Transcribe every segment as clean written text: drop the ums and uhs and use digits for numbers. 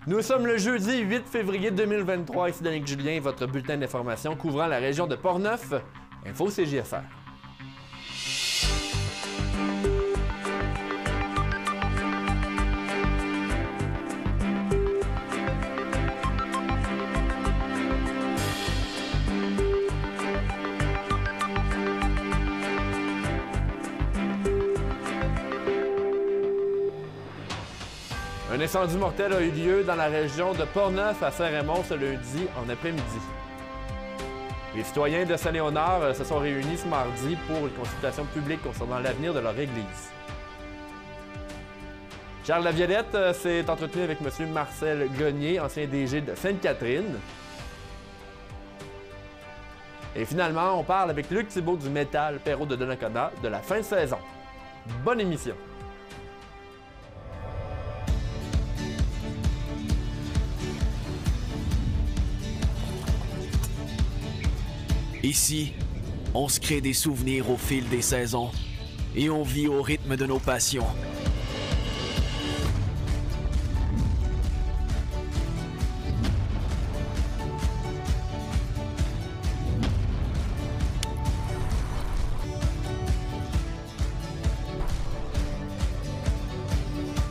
Nous sommes le jeudi 8 février 2023. Ici Danick Julien, votre bulletin d'information couvrant la région de Portneuf. Info CJSR. Un incendie mortel a eu lieu dans la région de Portneuf à Saint-Raymond ce lundi en après-midi. Les citoyens de Saint-Léonard se sont réunis ce mardi pour une consultation publique concernant l'avenir de leur église. Charles Laviolette s'est entretenu avec M. Marcel Gagné, ancien DG de Sainte-Catherine. Et finalement, on parle avec Luc Thibault du Métal Perrault de Donnacona de la fin de saison. Bonne émission! Ici, on se crée des souvenirs au fil des saisons et on vit au rythme de nos passions.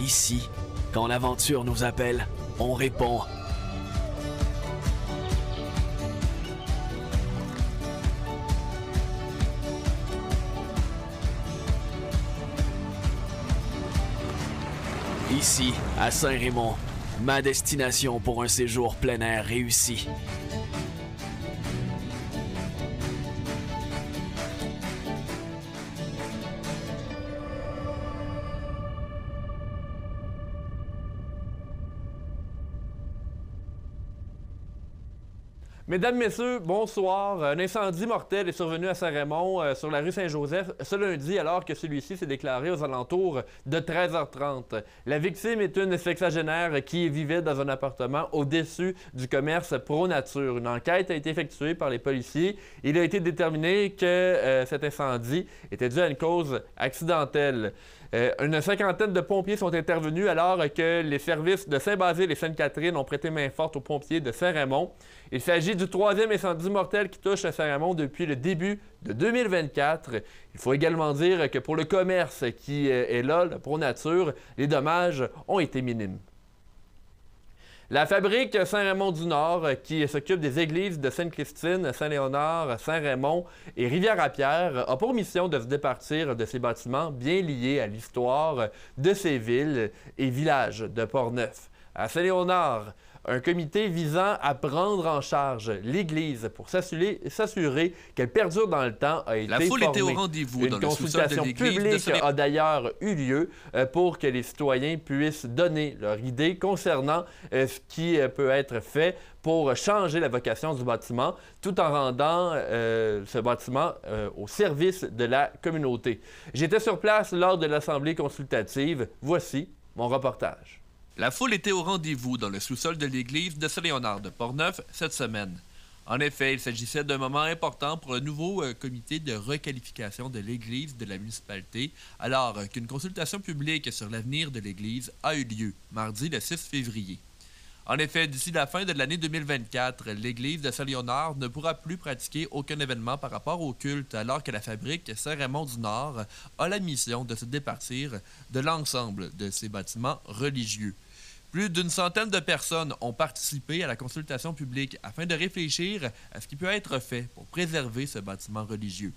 Ici, quand l'aventure nous appelle, on répond. Ici, à Saint-Raymond, ma destination pour un séjour plein air réussi. Mesdames, Messieurs, bonsoir. Un incendie mortel est survenu à Saint-Raymond sur la rue Saint-Joseph ce lundi alors que celui-ci s'est déclaré aux alentours de 13h30. La victime est une sexagénaire qui vivait dans un appartement au-dessus du commerce Pro Nature. Une enquête a été effectuée par les policiers. Il a été déterminé que cet incendie était dû à une cause accidentelle. Une cinquantaine de pompiers sont intervenus alors que les services de Saint-Basile et Sainte-Catherine ont prêté main forte aux pompiers de Saint-Raymond. Il s'agit du troisième incendie mortel qui touche Saint-Raymond depuis le début de 2024. Il faut également dire que pour le commerce qui est là, le Pro Nature, les dommages ont été minimes. La fabrique Saint-Raymond-du-Nord, qui s'occupe des églises de Sainte-Christine, Saint-Léonard, Saint-Raymond et Rivière-à-Pierre, a pour mission de se départir de ces bâtiments bien liés à l'histoire de ces villes et villages de Portneuf. À Saint-Léonard, un comité visant à prendre en charge l'Église pour s'assurer qu'elle perdure dans le temps a été formé. La foule était au rendez-vous dans le sous-sol de l'Église. Une consultation publique a d'ailleurs eu lieu pour que les citoyens puissent donner leur idée concernant ce qui peut être fait pour changer la vocation du bâtiment, tout en rendant ce bâtiment au service de la communauté. J'étais sur place lors de l'Assemblée consultative. Voici mon reportage. La foule était au rendez-vous dans le sous-sol de l'église de Saint-Léonard de Portneuf cette semaine. En effet, il s'agissait d'un moment important pour le nouveau comité de requalification de l'église de la municipalité, alors qu'une consultation publique sur l'avenir de l'église a eu lieu mardi le 6 février. En effet, d'ici la fin de l'année 2024, l'église de Saint-Léonard ne pourra plus pratiquer aucun événement par rapport au culte, alors que la fabrique Saint-Raymond-du-Nord a la mission de se départir de l'ensemble de ces bâtiments religieux. Plus d'une centaine de personnes ont participé à la consultation publique afin de réfléchir à ce qui peut être fait pour préserver ce bâtiment religieux.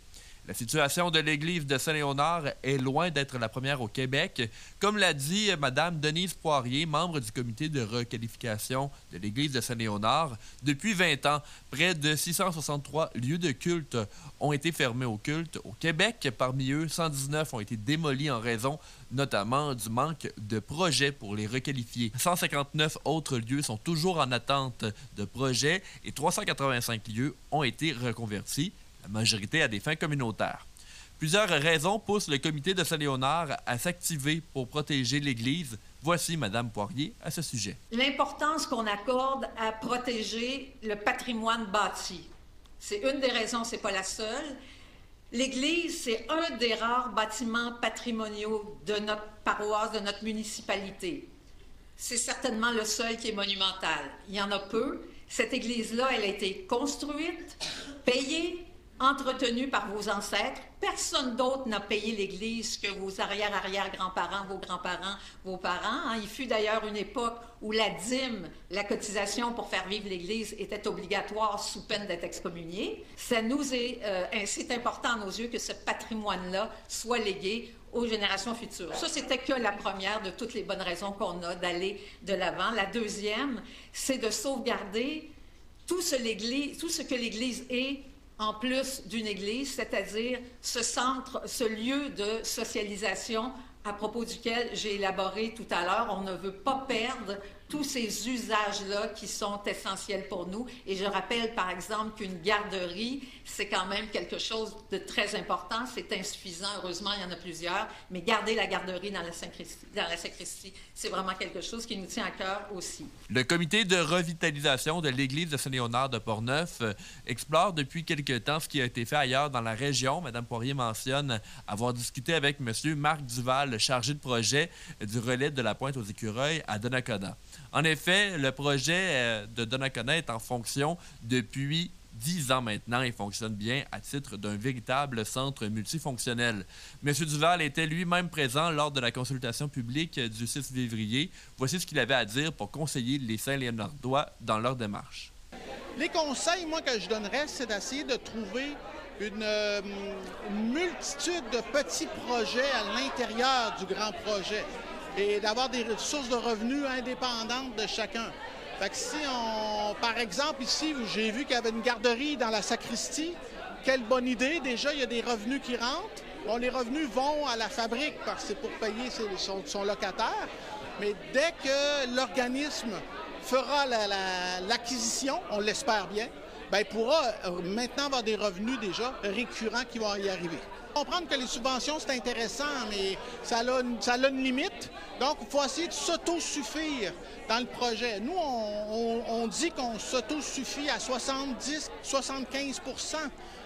La situation de l'église de Saint-Léonard est loin d'être la première au Québec, comme l'a dit Mme Denise Poirier, membre du comité de requalification de l'église de Saint-Léonard. Depuis 20 ans, près de 663 lieux de culte ont été fermés au culte au Québec. Parmi eux, 119 ont été démolis en raison notamment du manque de projets pour les requalifier. 159 autres lieux sont toujours en attente de projets et 385 lieux ont été reconvertis, la majorité à des fins communautaires. Plusieurs raisons poussent le comité de Saint-Léonard à s'activer pour protéger l'Église. Voici Mme Poirier à ce sujet. L'importance qu'on accorde à protéger le patrimoine bâti. C'est une des raisons, c'est pas la seule. L'Église, c'est un des rares bâtiments patrimoniaux de notre paroisse, de notre municipalité. c'est certainement le seul qui est monumental. Il y en a peu. Cette église-là, elle a été construite, payée, entretenue par vos ancêtres. Personne d'autre n'a payé l'Église que vos arrière-arrière-grands-parents, vos grands-parents, vos parents. Hein. Il fut d'ailleurs une époque où la dîme, la cotisation pour faire vivre l'Église, était obligatoire sous peine d'être excommuniée. Ça nous est, c'est important à nos yeux que ce patrimoine-là soit légué aux générations futures. Ça, c'était que la première de toutes les bonnes raisons qu'on a d'aller de l'avant. La deuxième, c'est de sauvegarder tout ce que l'Église est, en plus d'une église, c'est-à-dire ce centre, ce lieu de socialisation à propos duquel j'ai élaboré tout à l'heure. On ne veut pas perdre tous ces usages-là qui sont essentiels pour nous. Et je rappelle, par exemple, qu'une garderie, c'est quand même quelque chose de très important. C'est insuffisant. Heureusement, il y en a plusieurs. Mais garder la garderie dans la sacristie, c'est vraiment quelque chose qui nous tient à cœur aussi. Le comité de revitalisation de l'église de Saint-Léonard de Portneuf explore depuis quelque temps ce qui a été fait ailleurs dans la région. Mme Poirier mentionne avoir discuté avec M. Marc Duval, chargé de projet du relais de la Pointe aux Écureuils à Donnacona. En effet, le projet de Donnacona est en fonction depuis 10 ans maintenant et fonctionne bien à titre d'un véritable centre multifonctionnel. M. Duval était lui-même présent lors de la consultation publique du 6 février. Voici ce qu'il avait à dire pour conseiller les Saint-Léonardois dans leur démarche. Les conseils, moi, que je donnerais, c'est d'essayer de trouver une multitude de petits projets à l'intérieur du grand projet et d'avoir des sources de revenus indépendantes de chacun. Fait que si on, par exemple, ici, j'ai vu qu'il y avait une garderie dans la sacristie, quelle bonne idée. Déjà, il y a des revenus qui rentrent. Bon, les revenus vont à la fabrique parce que c'est pour payer son locataire. Mais dès que l'organisme fera l'acquisition, on l'espère bien, bien, il pourra maintenant avoir des revenus déjà récurrents qui vont y arriver. Comprendre que les subventions, c'est intéressant, mais ça a une limite. Donc, il faut essayer de s'autosuffire dans le projet. Nous, on dit qu'on s'autosuffit à 70-75 %.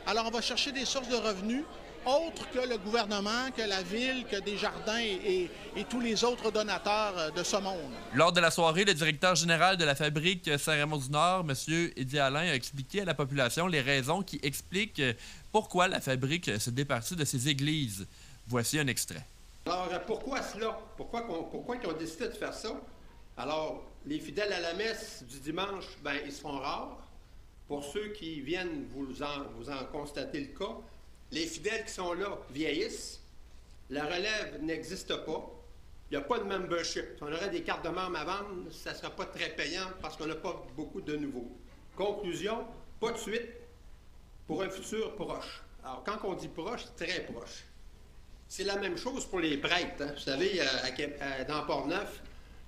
Alors, on va chercher des sources de revenus autres que le gouvernement, que la ville, que Desjardins et tous les autres donateurs de ce monde. Lors de la soirée, le directeur général de la fabrique Saint-Raymond-du-Nord, M. Eddy Alain, a expliqué à la population les raisons qui expliquent pourquoi la fabrique se départit de ses églises. Voici un extrait. Alors, pourquoi cela? Pourquoi ils ont décidé de faire ça? Alors, les fidèles à la messe du dimanche, bien, ils seront rares. Pour ceux qui viennent, vous en constatez le cas. Les fidèles qui sont là vieillissent. La relève n'existe pas. Il n'y a pas de membership. Si on aurait des cartes de membres à vendre, ça ne sera pas très payant parce qu'on n'a pas beaucoup de nouveaux. Conclusion, pas de suite pour un futur proche. Alors, quand on dit proche, c'est très proche. C'est la même chose pour les prêtres. Hein. Vous savez, dans Portneuf,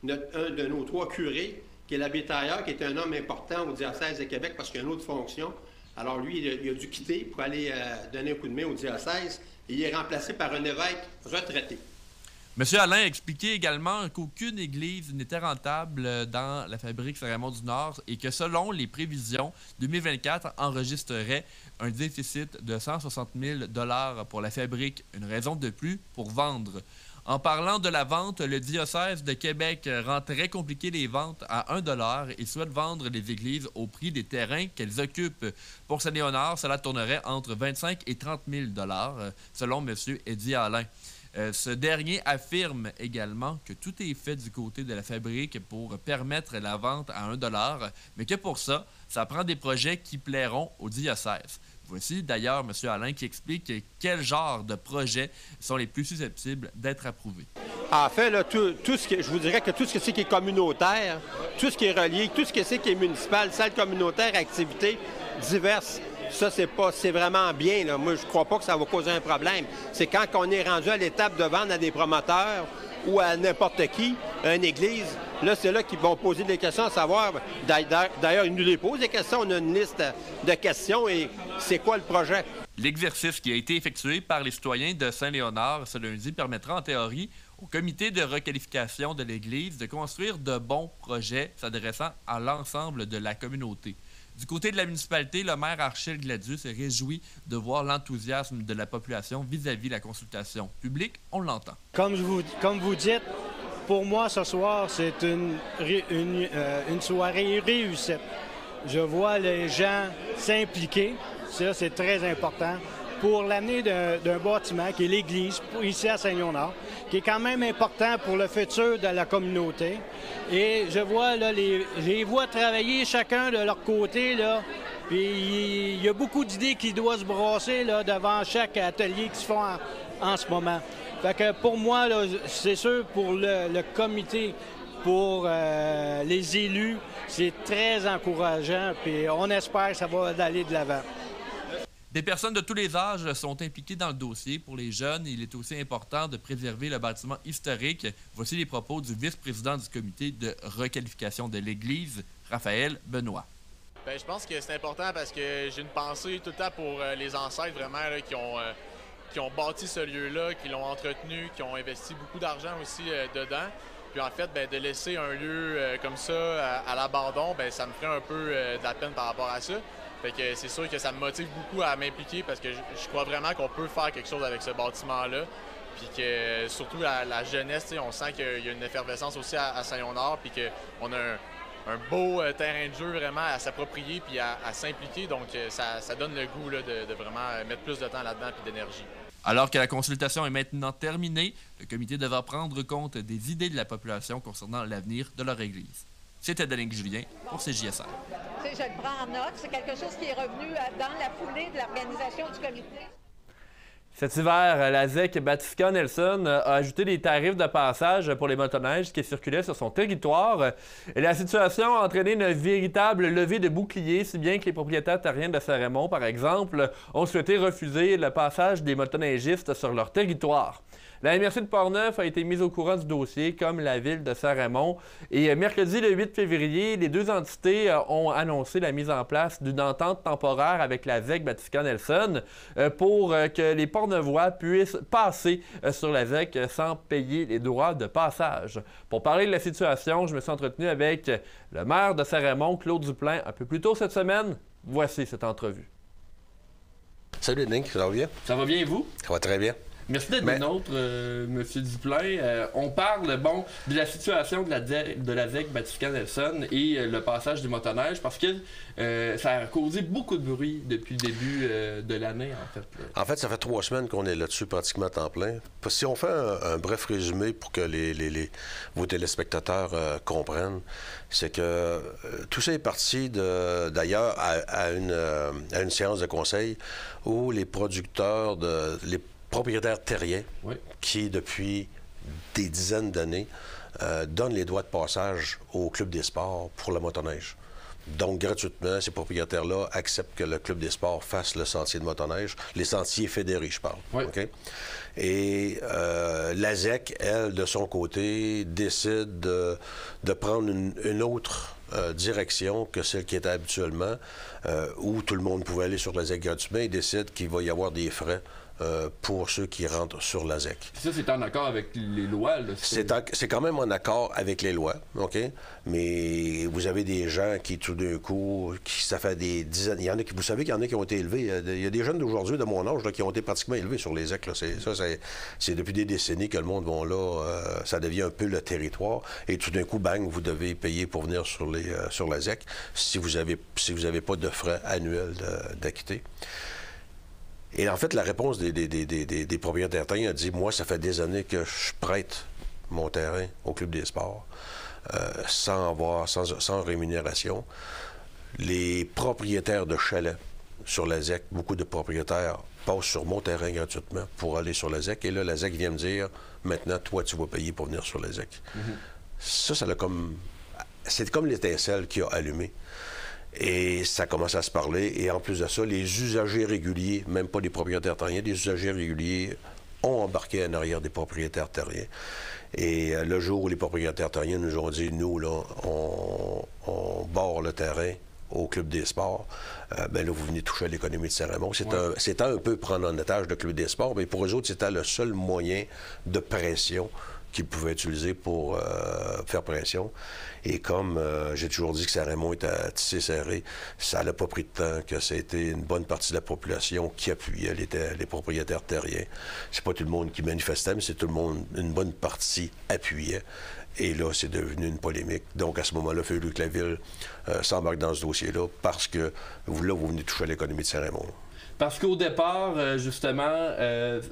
un de nos 3 curés, qui est l'abbé Tailleur, qui est un homme important au diocèse de Québec parce qu'il a une autre fonction. Alors lui, il a dû quitter pour aller donner un coup de main au diocèse et il est remplacé par un évêque retraité. M. Alain a expliqué également qu'aucune église n'était rentable dans la fabrique Saint-Raymond-du-Nord et que selon les prévisions, 2024 enregistrerait un déficit de 160 000 $ pour la fabrique, une raison de plus pour vendre. En parlant de la vente, le diocèse de Québec rend très compliqué les ventes à 1 $ et souhaite vendre les églises au prix des terrains qu'elles occupent. Pour Saint-Léonard, cela tournerait entre 25 et 30 000 $, selon M. Eddy Alain. Ce dernier affirme également que tout est fait du côté de la fabrique pour permettre la vente à 1 $, mais que pour ça, ça prend des projets qui plairont au diocèse. Voici d'ailleurs M. Alain qui explique quel genre de projets sont les plus susceptibles d'être approuvés. En fait, là, je vous dirais que tout ce qui est communautaire, tout ce qui est relié, tout ce qui est municipal, salle communautaire, activités diverses, ça, c'est vraiment bien. Là. Moi, je ne crois pas que ça va causer un problème. C'est quand on est rendu à l'étape de vendre à des promoteurs ou à n'importe qui, à une église, là, c'est là qu'ils vont poser des questions à savoir. D'ailleurs, ils nous les posent des questions. On a une liste de questions et c'est quoi le projet? L'exercice qui a été effectué par les citoyens de Saint-Léonard ce lundi permettra en théorie au comité de requalification de l'Église de construire de bons projets s'adressant à l'ensemble de la communauté. Du côté de la municipalité, le maire Archil Gladius se réjouit de voir l'enthousiasme de la population vis-à-vis de la consultation publique. On l'entend. Comme vous dites, pour moi, ce soir, c'est une soirée réussite. Je vois les gens s'impliquer. Ça, c'est très important. Pour l'année d'un bâtiment qui est l'église, ici à Saint-Léonard, qui est quand même important pour le futur de la communauté. Et je vois, là, je les vois travailler chacun de leur côté, là. Puis il y a beaucoup d'idées qui doivent se brasser là, devant chaque atelier qui se font en ce moment. Fait que pour moi, là, c'est sûr, pour le comité, pour les élus, c'est très encourageant. Puis on espère que ça va aller de l'avant. Des personnes de tous les âges sont impliquées dans le dossier. Pour les jeunes, il est aussi important de préserver le bâtiment historique. Voici les propos du vice-président du comité de requalification de l'Église, Raphaël Benoît. Bien, je pense que c'est important parce que j'ai une pensée tout le temps pour les ancêtres vraiment là, qui ont bâti ce lieu-là, qui l'ont entretenu, qui ont investi beaucoup d'argent aussi dedans. Puis en fait, bien, de laisser un lieu comme ça à l'abandon, bien, ça me ferait un peu de la peine par rapport à ça. Fait que c'est sûr que ça me motive beaucoup à m'impliquer parce que je crois vraiment qu'on peut faire quelque chose avec ce bâtiment-là. Puis que surtout la jeunesse, on sent qu'il y a une effervescence aussi à Saint-Léonard, puis qu'on a un beau terrain de jeu vraiment à s'approprier puis à s'impliquer. Donc ça donne le goût là, de vraiment mettre plus de temps là-dedans puis d'énergie. Alors que la consultation est maintenant terminée, le comité devra prendre compte des idées de la population concernant l'avenir de leur église. C'était Danick Julien pour CJSR. Je le prends en note. C'est quelque chose qui est revenu dans la foulée de l'organisation du comité. Cet hiver, la ZEC Batiscan Nelson a ajouté des tarifs de passage pour les motoneiges qui circulaient sur son territoire. Et la situation a entraîné une véritable levée de boucliers, si bien que les propriétaires terriens de Saint-Raymond, par exemple, ont souhaité refuser le passage des motoneigistes sur leur territoire. La MRC de Portneuf a été mise au courant du dossier, comme la ville de Saint-Raymond. Et mercredi, le 8 février, les deux entités ont annoncé la mise en place d'une entente temporaire avec la ZEC Batiscan Nelson pour que les Portneuvois puissent passer sur la ZEC sans payer les droits de passage. Pour parler de la situation, je me suis entretenu avec le maire de Saint-Raymond, Claude Duplain, un peu plus tôt cette semaine. Voici cette entrevue. Salut Nick, ça va bien? Ça va bien et vous? Ça va très bien. Merci d'être des nôtres, M. Duplain. On parle de la situation de la ZEC Batiscan Nelson et le passage des motoneiges parce que ça a causé beaucoup de bruit depuis le début de l'année, en fait. En fait, ça fait 3 semaines qu'on est là-dessus pratiquement à temps plein. Si on fait un bref résumé pour que vos téléspectateurs comprennent, c'est que tout ça est parti d'ailleurs à une séance de conseil où les producteurs, les propriétaires terriens, oui, qui, depuis des dizaines d'années, donnent les droits de passage au Club des sports pour la motoneige. Donc, gratuitement, ces propriétaires-là acceptent que le Club des sports fasse le sentier de motoneige, les sentiers fédérés, je parle. Oui. Okay? Et la ZEC, elle, de son côté, décide de prendre une autre direction que celle qui était habituellement, où tout le monde pouvait aller sur la ZEC gratuitement, et décide qu'il va y avoir des frais pour ceux qui rentrent sur la ZEC. Ça, c'est en accord avec les lois, là? C'est quand même en accord avec les lois, OK? Mais vous avez des gens qui, tout d'un coup, ça fait des dizaines... vous savez qu'il y en a qui ont été élevés. Il y a des jeunes d'aujourd'hui, de mon âge, là, qui ont été pratiquement élevés sur les ZEC. Là. C'est depuis des décennies que le monde va là. Ça devient un peu le territoire. Et tout d'un coup, bang, vous devez payer pour venir sur la ZEC si vous avez pas de frais annuels d'acquitter. Et en fait, la réponse des propriétaires terriens a dit, moi, ça fait des années que je prête mon terrain au Club des sports sans rémunération. Les propriétaires de chalets sur la ZEC, beaucoup de propriétaires passent sur mon terrain gratuitement pour aller sur la ZEC. Et là, la ZEC vient me dire, maintenant, toi, tu vas payer pour venir sur la ZEC. Mm-hmm. C'est comme l'étincelle qui a allumé. Et ça commence à se parler. Et en plus de ça, les usagers réguliers, même pas les propriétaires terriens, les usagers réguliers ont embarqué en arrière des propriétaires terriens. Et le jour où les propriétaires terriens nous ont dit, nous, là, on barre le terrain au Club des sports, bien là, vous venez toucher à l'économie de Saint-Raymond. C'était un peu prendre en otage le Club des sports, mais pour eux autres, c'était le seul moyen de pression qu'ils pouvaient utiliser pour faire pression. Et comme j'ai toujours dit que Saint-Raymond était à tisser serré, ça n'a pas pris de temps, que c'était une bonne partie de la population qui appuyait les propriétaires terriens. C'est pas tout le monde qui manifestait, mais c'est tout le monde, une bonne partie appuyait. Et là, c'est devenu une polémique. Donc, à ce moment-là, il a fallu que la Ville s'embarque dans ce dossier-là parce que vous venez toucher à l'économie de Saint-Raymond. Parce qu'au départ, justement,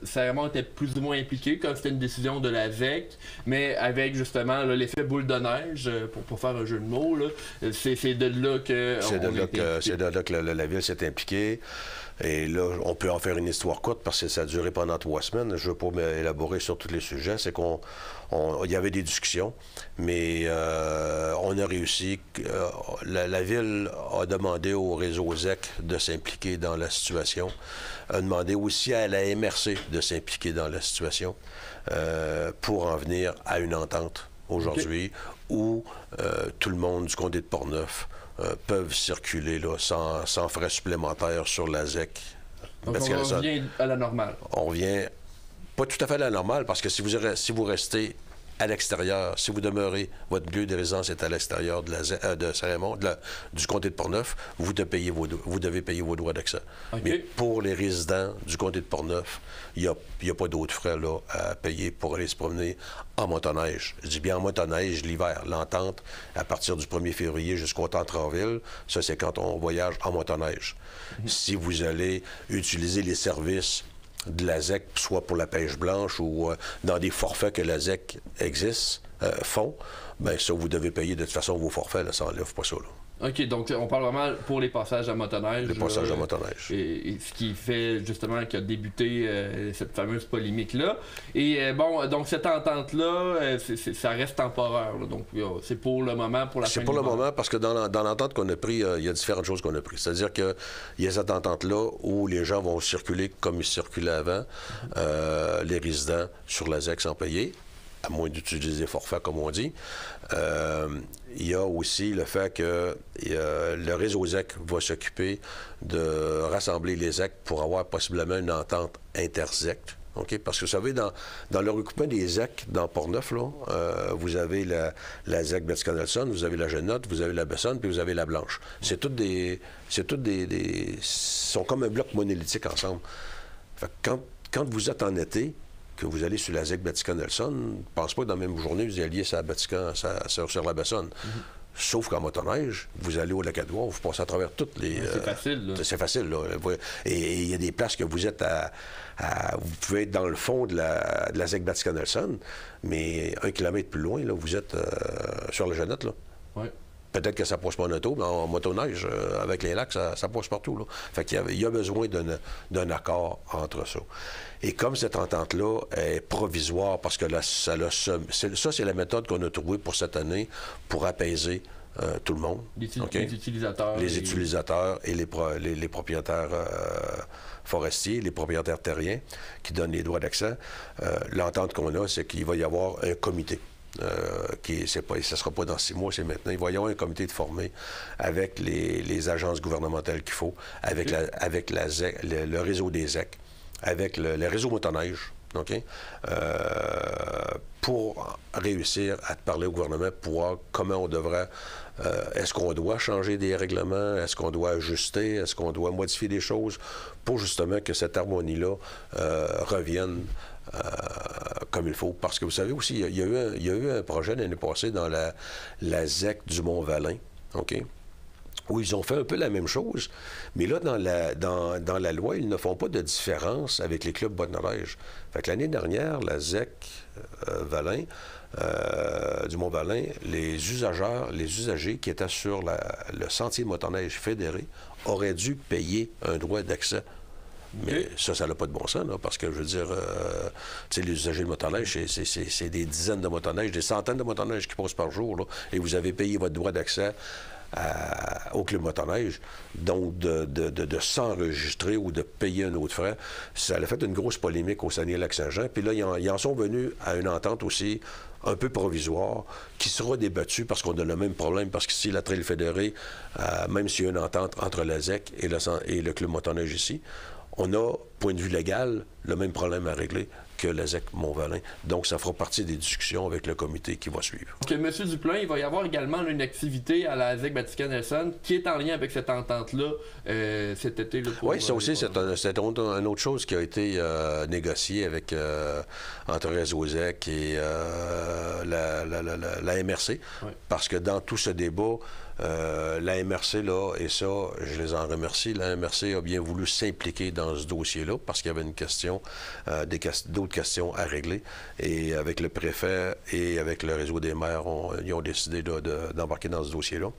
Saint-Raymond était plus ou moins impliqué comme c'était une décision de la ZEC, mais avec justement l'effet boule de neige, pour faire un jeu de mots, c'est de là que... C'est de là que la Ville s'est impliquée. Et là, on peut en faire une histoire courte parce que ça a duré pendant 3 semaines. Je ne veux pas m'élaborer sur tous les sujets. C'est il y avait des discussions, mais on a réussi. La Ville a demandé au réseau ZEC de s'impliquer dans la situation, a demandé aussi à la MRC de s'impliquer dans la situation pour en venir à une entente aujourd'hui où tout le monde du comté de Portneuf peuvent circuler là, sans frais supplémentaires sur la ZEC. Donc on revient à la normale. On revient pas tout à fait à la normale parce que si vous restez à l'extérieur, si vous demeurez, votre lieu de résidence est à l'extérieur de Saint-Raymond, du comté de Portneuf, vous devez payer vos droits d'accès. Okay. Mais pour les résidents du comté de Portneuf, il n'y a pas d'autres frais là, à payer pour aller se promener en motoneige. Je dis bien en motoneige l'hiver. L'entente, à partir du 1er février jusqu'au temps Tranville, ça c'est quand on voyage en motoneige. Si vous allez utiliser les services de la ZEC, soit pour la pêche blanche ou dans des forfaits que la ZEC font, bien ça, vous devez payer de toute façon vos forfaits, là, ça n'enlève pas ça. Là. OK, donc on parle vraiment pour les passages à motoneige. Les passages à motoneige. Et ce qui fait justement qu'il a débuté cette fameuse polémique-là. Et bon, donc cette entente-là, ça reste temporaire. Là, donc c'est pour le moment, pour la fin. C'est pour le moment parce que dans l'entente qu'on a pris, il y a différentes choses qu'on a prises. C'est-à-dire qu'il y a cette entente-là où les gens vont circuler comme ils circulaient avant, les résidents sur la ZEC sans payer, à moins d'utiliser des forfaits, comme on dit. Il y a aussi le fait que le réseau ZEC va s'occuper de rassembler les ZEC pour avoir possiblement une entente inter-ZEC. Okay? Parce que vous savez, dans le regroupement des ZEC dans Portneuf, là, vous avez la ZEC Betty-Nelson, vous avez la Genotte, vous avez la Bessonne, puis vous avez la Blanche. C'est toutes des sont comme un bloc monolithique ensemble. Fait que quand vous êtes en été, que vous allez sur la ZEC Betty-Nelson, je ne pense pas que dans la même journée, vous alliez sur la Bessonne. Sauf qu'en motoneige, vous allez au Lac-Adouard, vous passez à travers toutes les... c'est facile, là. C'est facile, là. Et il y a des places que vous êtes vous pouvez être dans le fond de la ZEC Betty-Nelson, mais 1 kilomètre plus loin, là, vous êtes sur la Genotte, là. Oui. Peut-être que ça passe pas en auto, mais en motoneige, avec les lacs, ça passe partout, là. Fait qu'il y a besoin d'un accord entre ça. Et comme cette entente-là est provisoire, parce que là, c'est la méthode qu'on a trouvée pour cette année pour apaiser tout le monde. Les utilisateurs. Les utilisateurs et les propriétaires forestiers, les propriétaires terriens qui donnent les droits d'accès. L'entente qu'on a, c'est qu'il va y avoir un comité. Ça ne sera pas dans 6 mois, c'est maintenant. Il va y avoir un comité de formé avec les agences gouvernementales qu'il faut, avec la ZEC, le réseau des ZEC, avec le réseau motoneige, OK? Pour réussir à parler au gouvernement, pour voir comment on devrait... est-ce qu'on doit changer des règlements? Est-ce qu'on doit ajuster? Est-ce qu'on doit modifier des choses pour justement que cette harmonie-là revienne comme il faut? Parce que vous savez aussi, il y a eu un projet l'année passée dans la ZEC du Mont-Valin, OK? Où ils ont fait un peu la même chose, mais là, dans la loi, ils ne font pas de différence avec les clubs motoneige. Fait que l'année dernière, la ZEC Valin, du Mont-Valin, les usagers qui étaient sur le sentier motoneige fédéré auraient dû payer un droit d'accès. Mais ça n'a pas de bon sens, là, parce que, je veux dire, tu sais, les usagers de motoneige, c'est des dizaines de motoneiges, des centaines de motoneiges qui passent par jour, là, et vous avez payé votre droit d'accès au club motoneige, donc de s'enregistrer ou de payer un autre frais. Ça a fait une grosse polémique au Saguenay-Lac-Saint-Jean, puis là, ils en sont venus à une entente aussi un peu provisoire, qui sera débattue parce qu'on a le même problème, parce qu'ici, la Trail fédérée, même s'il y a une entente entre la ZEC et le club motoneige ici, on a, point de vue légal, le même problème à régler que la ZEC Mont-Valin. Donc, ça fera partie des discussions avec le comité qui va suivre. Donc, M. Duplain, il va y avoir également une activité à la ZEC Vatican-Nelson qui est en lien avec cette entente-là cet été. Oui, ça aussi, c'est une autre chose qui a été négociée avec entre Réseau ZEC et la MRC. Oui. Parce que dans tout ce débat, la MRC, là, et ça, je les en remercie, la MRC a bien voulu s'impliquer dans ce dossier-là parce qu'il y avait une question, d'autres questions à régler. Et avec le préfet et avec le réseau des maires, ils ont décidé d'embarquer dans ce dossier-là.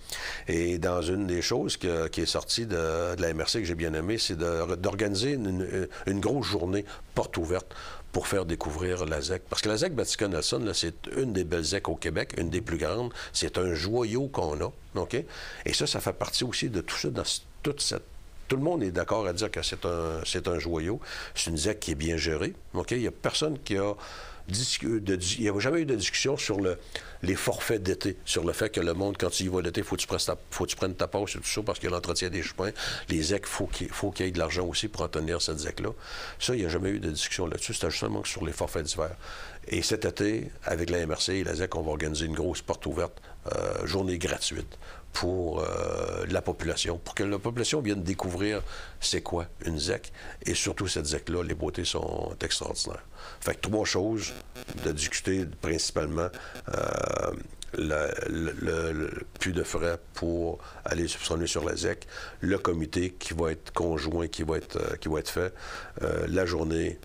Et dans une des choses qui est sortie de la MRC que j'ai bien aimé, c'est d'organiser une grosse journée porte ouverte pour faire découvrir la ZEC. Parce que la ZEC Vatican-Nelson, c'est une des belles ZEC au Québec, une des plus grandes. C'est un joyau qu'on a. OK? Et ça fait partie aussi de tout ça, dans toute cette... Tout le monde est d'accord à dire que c'est un joyau. C'est une ZEC qui est bien gérée. OK? Il n'y a personne qui a... Il n'y a jamais eu de discussion sur les forfaits d'été, sur le fait que le monde, quand tu y vas l'été, il faut que tu prennes ta passe et tout ça, parce qu'il y a l'entretien des chemins. Les ZEC, il faut qu'il y ait de l'argent aussi pour entretenir cette ZEC-là. Ça, il n'y a jamais eu de discussion là-dessus. C'était justement sur les forfaits d'hiver. Et cet été, avec la MRC et la ZEC, on va organiser une grosse porte ouverte, journée gratuite pour la population, pour que la population vienne découvrir c'est quoi une ZEC. Et surtout, cette ZEC-là, les beautés sont extraordinaires. Fait que 3 choses de discuter principalement. Plus de frais pour aller soupçonner sur la ZEC, le comité qui va être conjoint, qui va être fait, la journée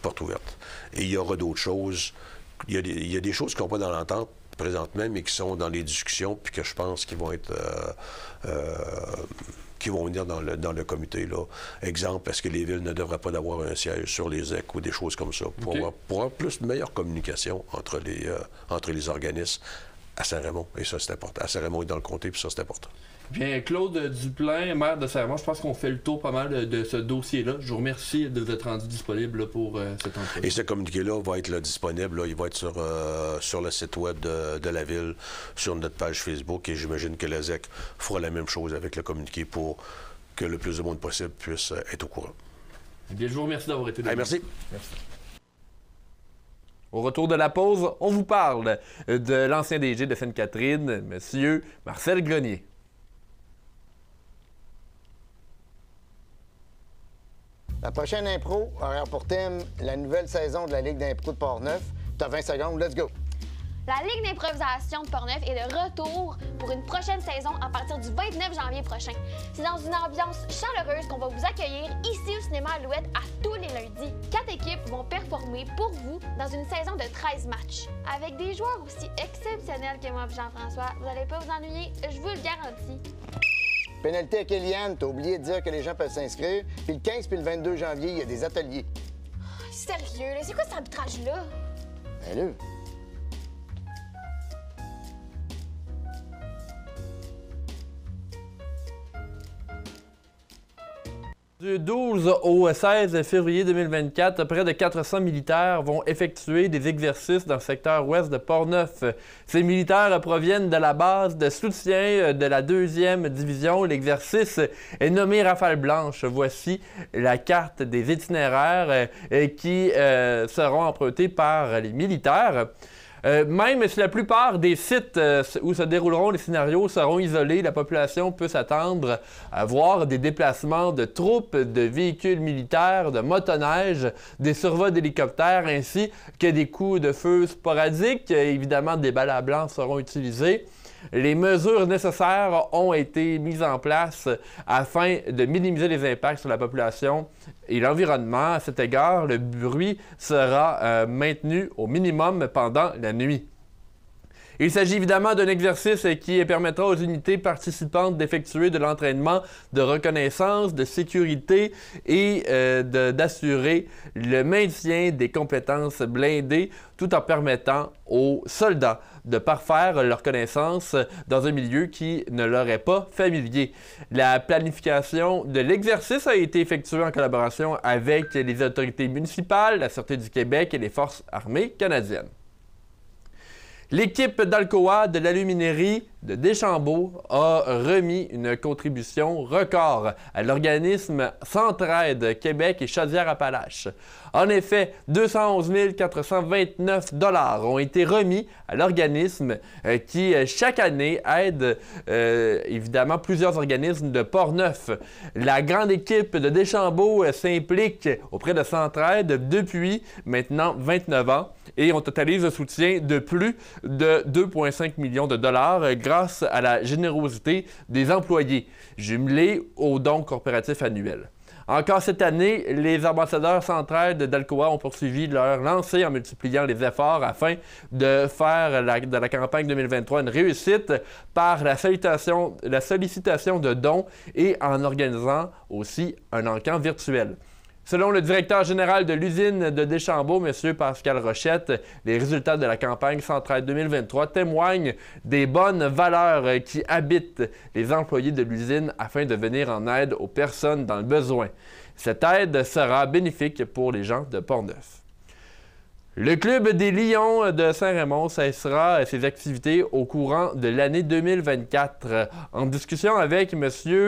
porte ouverte. Et il y aura d'autres choses. Il y a des choses qui ne sont pas dans l'entente présentement, mais qui sont dans les discussions, puis que je pense qu'ils vont être... qui vont venir dans le comité, là. Exemple, est-ce que les villes ne devraient pas avoir un siège sur les ZEC ou des choses comme ça, pour avoir plus de meilleure communication entre les organismes à Saint-Raymond. Et ça, c'est important. À Saint-Raymond et dans le comté, puis ça, c'est important. Bien, Claude Duplain, maire de Saint-Raymond, je pense qu'on fait le tour pas mal de ce dossier-là. Je vous remercie de vous être rendu disponible là, pour cette entrevue. Et ce communiqué-là va être là, disponible. Là, il va être sur le site web de la Ville, sur notre page Facebook. Et j'imagine que la ZEC fera la même chose avec le communiqué pour que le plus de monde possible puisse être au courant. Eh bien, je vous remercie d'avoir été là. Merci. Merci. Au retour de la pause, on vous parle de l'ancien DG de Sainte-Catherine, M. Marcel Grenier. La prochaine impro aura pour thème la nouvelle saison de la Ligue d'impro de Portneuf. T'as 20 secondes, let's go! La Ligue d'improvisation de Portneuf est de retour pour une prochaine saison à partir du 29 janvier prochain. C'est dans une ambiance chaleureuse qu'on va vous accueillir ici au cinéma Alouette à tous les lundis. 4 équipes vont performer pour vous dans une saison de 13 matchs. Avec des joueurs aussi exceptionnels que moi et Jean-François, vous n'allez pas vous ennuyer, je vous le garantis. Pénalité à Kéliane, t'as oublié de dire que les gens peuvent s'inscrire. Puis le 15 puis le 22 janvier, il y a des ateliers. Oh, sérieux, c'est quoi cet arbitrage-là? Ben là. Du 12 au 16 février 2024, près de 400 militaires vont effectuer des exercices dans le secteur ouest de Portneuf. Ces militaires proviennent de la base de soutien de la 2e division. L'exercice est nommé Rafale Blanche. Voici la carte des itinéraires qui seront empruntés par les militaires. Même si la plupart des sites où se dérouleront les scénarios seront isolés, la population peut s'attendre à voir des déplacements de troupes, de véhicules militaires, de motoneiges, des survols d'hélicoptères ainsi que des coups de feu sporadiques. Évidemment, des balles à blanc seront utilisées. Les mesures nécessaires ont été mises en place afin de minimiser les impacts sur la population et l'environnement. À cet égard, le bruit sera maintenu au minimum pendant la nuit. Il s'agit évidemment d'un exercice qui permettra aux unités participantes d'effectuer de l'entraînement de reconnaissance, de sécurité et d'assurer le maintien des compétences blindées tout en permettant aux soldats de parfaire leurs connaissances dans un milieu qui ne leur est pas familier. La planification de l'exercice a été effectuée en collaboration avec les autorités municipales, la Sûreté du Québec et les Forces armées canadiennes. L'équipe d'Alcoa de l'aluminerie de Deschambault a remis une contribution record à l'organisme Centraide Québec et Chaudière-Appalaches. En effet, 211 429 $ ont été remis à l'organisme qui, chaque année, aide évidemment plusieurs organismes de Portneuf. La grande équipe de Deschambault s'implique auprès de Centraide depuis maintenant 29 ans et on totalise un soutien de plus de 2,5 millions de dollars grâce à la générosité des employés, jumelés aux dons corporatifs annuels. Encore cette année, les ambassadeurs Centraide d'Alcoa ont poursuivi leur lancée en multipliant les efforts afin de faire de la campagne 2023 une réussite par la sollicitation de dons et en organisant aussi un encamp virtuel. Selon le directeur général de l'usine de Deschambault, M. Pascal Rochette, les résultats de la campagne Centraide 2023 témoignent des bonnes valeurs qui habitent les employés de l'usine afin de venir en aide aux personnes dans le besoin. Cette aide sera bénéfique pour les gens de Portneuf. Le club des Lions de Saint-Raymond cessera ses activités au courant de l'année 2024. En discussion avec M.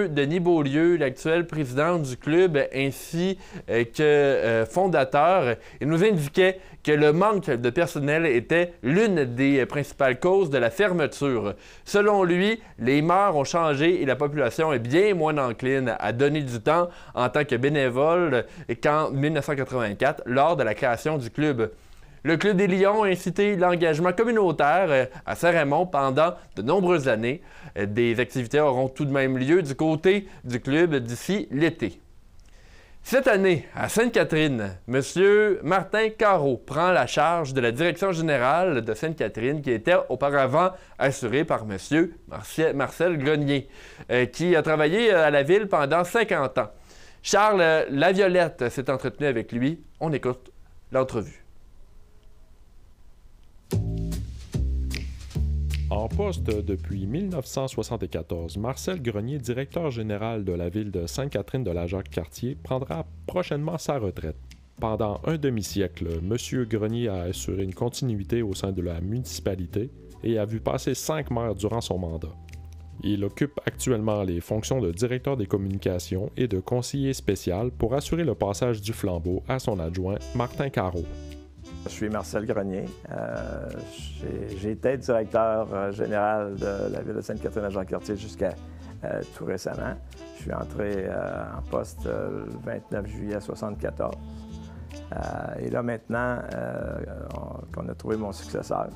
Denis Beaulieu, l'actuel président du club ainsi que fondateur, il nous indiquait que le manque de personnel était l'une des principales causes de la fermeture. Selon lui, les mœurs ont changé et la population est bien moins encline à donner du temps en tant que bénévole qu'en 1984 lors de la création du club. Le Club des Lions a incité l'engagement communautaire à Saint-Raymond pendant de nombreuses années. Des activités auront tout de même lieu du côté du club d'ici l'été. Cette année, à Sainte-Catherine, M. Martin Carreau prend la charge de la direction générale de Sainte-Catherine qui était auparavant assurée par M. Marcel Grenier, qui a travaillé à la ville pendant 50 ans. Charles Laviolette s'est entretenu avec lui. On écoute l'entrevue. En poste depuis 1974, Marcel Grenier, directeur général de la ville de Sainte-Catherine de la Jacques-Cartier, prendra prochainement sa retraite. Pendant un demi-siècle, M. Grenier a assuré une continuité au sein de la municipalité et a vu passer 5 maires durant son mandat. Il occupe actuellement les fonctions de directeur des communications et de conseiller spécial pour assurer le passage du flambeau à son adjoint Martin Carreau. Je suis Marcel Grenier. J'ai été directeur général de la ville de Sainte-Catherine-à-Jacques-Cartier jusqu'à tout récemment. Je suis entré en poste le 29 juillet 1974. Et là, maintenant qu'on a trouvé mon successeur,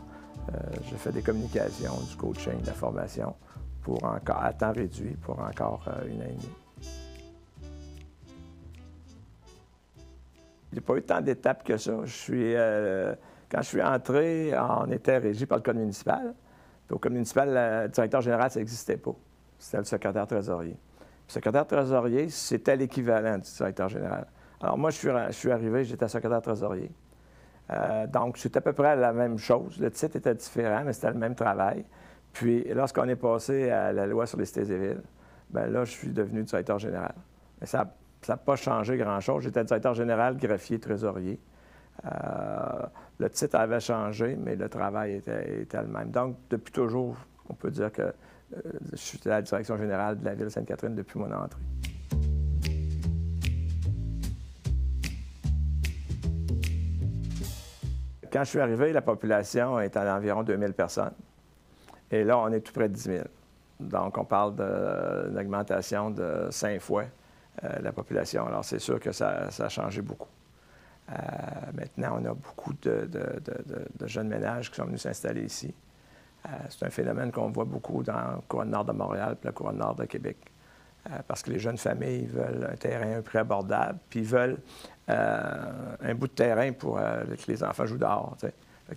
je fais des communications, du coaching, de la formation pour encore, à temps réduit pour encore une année et demie. Il n'y a pas eu tant d'étapes que ça. Quand je suis entré, on était régi par le code municipal. Puis au code municipal, le directeur général, ça n'existait pas. C'était le secrétaire trésorier. Le secrétaire trésorier, c'était l'équivalent du directeur général. Alors moi, je suis arrivé, j'étais secrétaire trésorier. Donc, c'était à peu près la même chose. Le titre était différent, mais c'était le même travail. Puis, lorsqu'on est passé à la loi sur les cités et villes, bien là, je suis devenu directeur général. Mais ça n'a pas changé grand-chose. J'étais directeur général, greffier, trésorier. Le titre avait changé, mais le travail était le même. Donc, depuis toujours, on peut dire que je suis à la direction générale de la ville de Sainte-Catherine depuis mon entrée. Quand je suis arrivé, la population était d'environ 2000 personnes. Et là, on est tout près de 10 000. Donc, on parle d'une augmentation de 5 fois la population. Alors, c'est sûr que ça a changé beaucoup. Maintenant, on a beaucoup de jeunes ménages qui sont venus s'installer ici. C'est un phénomène qu'on voit beaucoup dans la couronne nord de Montréal et la couronne nord de Québec. Parce que les jeunes familles veulent un terrain à un prix abordable, puis ils veulent un bout de terrain pour que les enfants jouent dehors.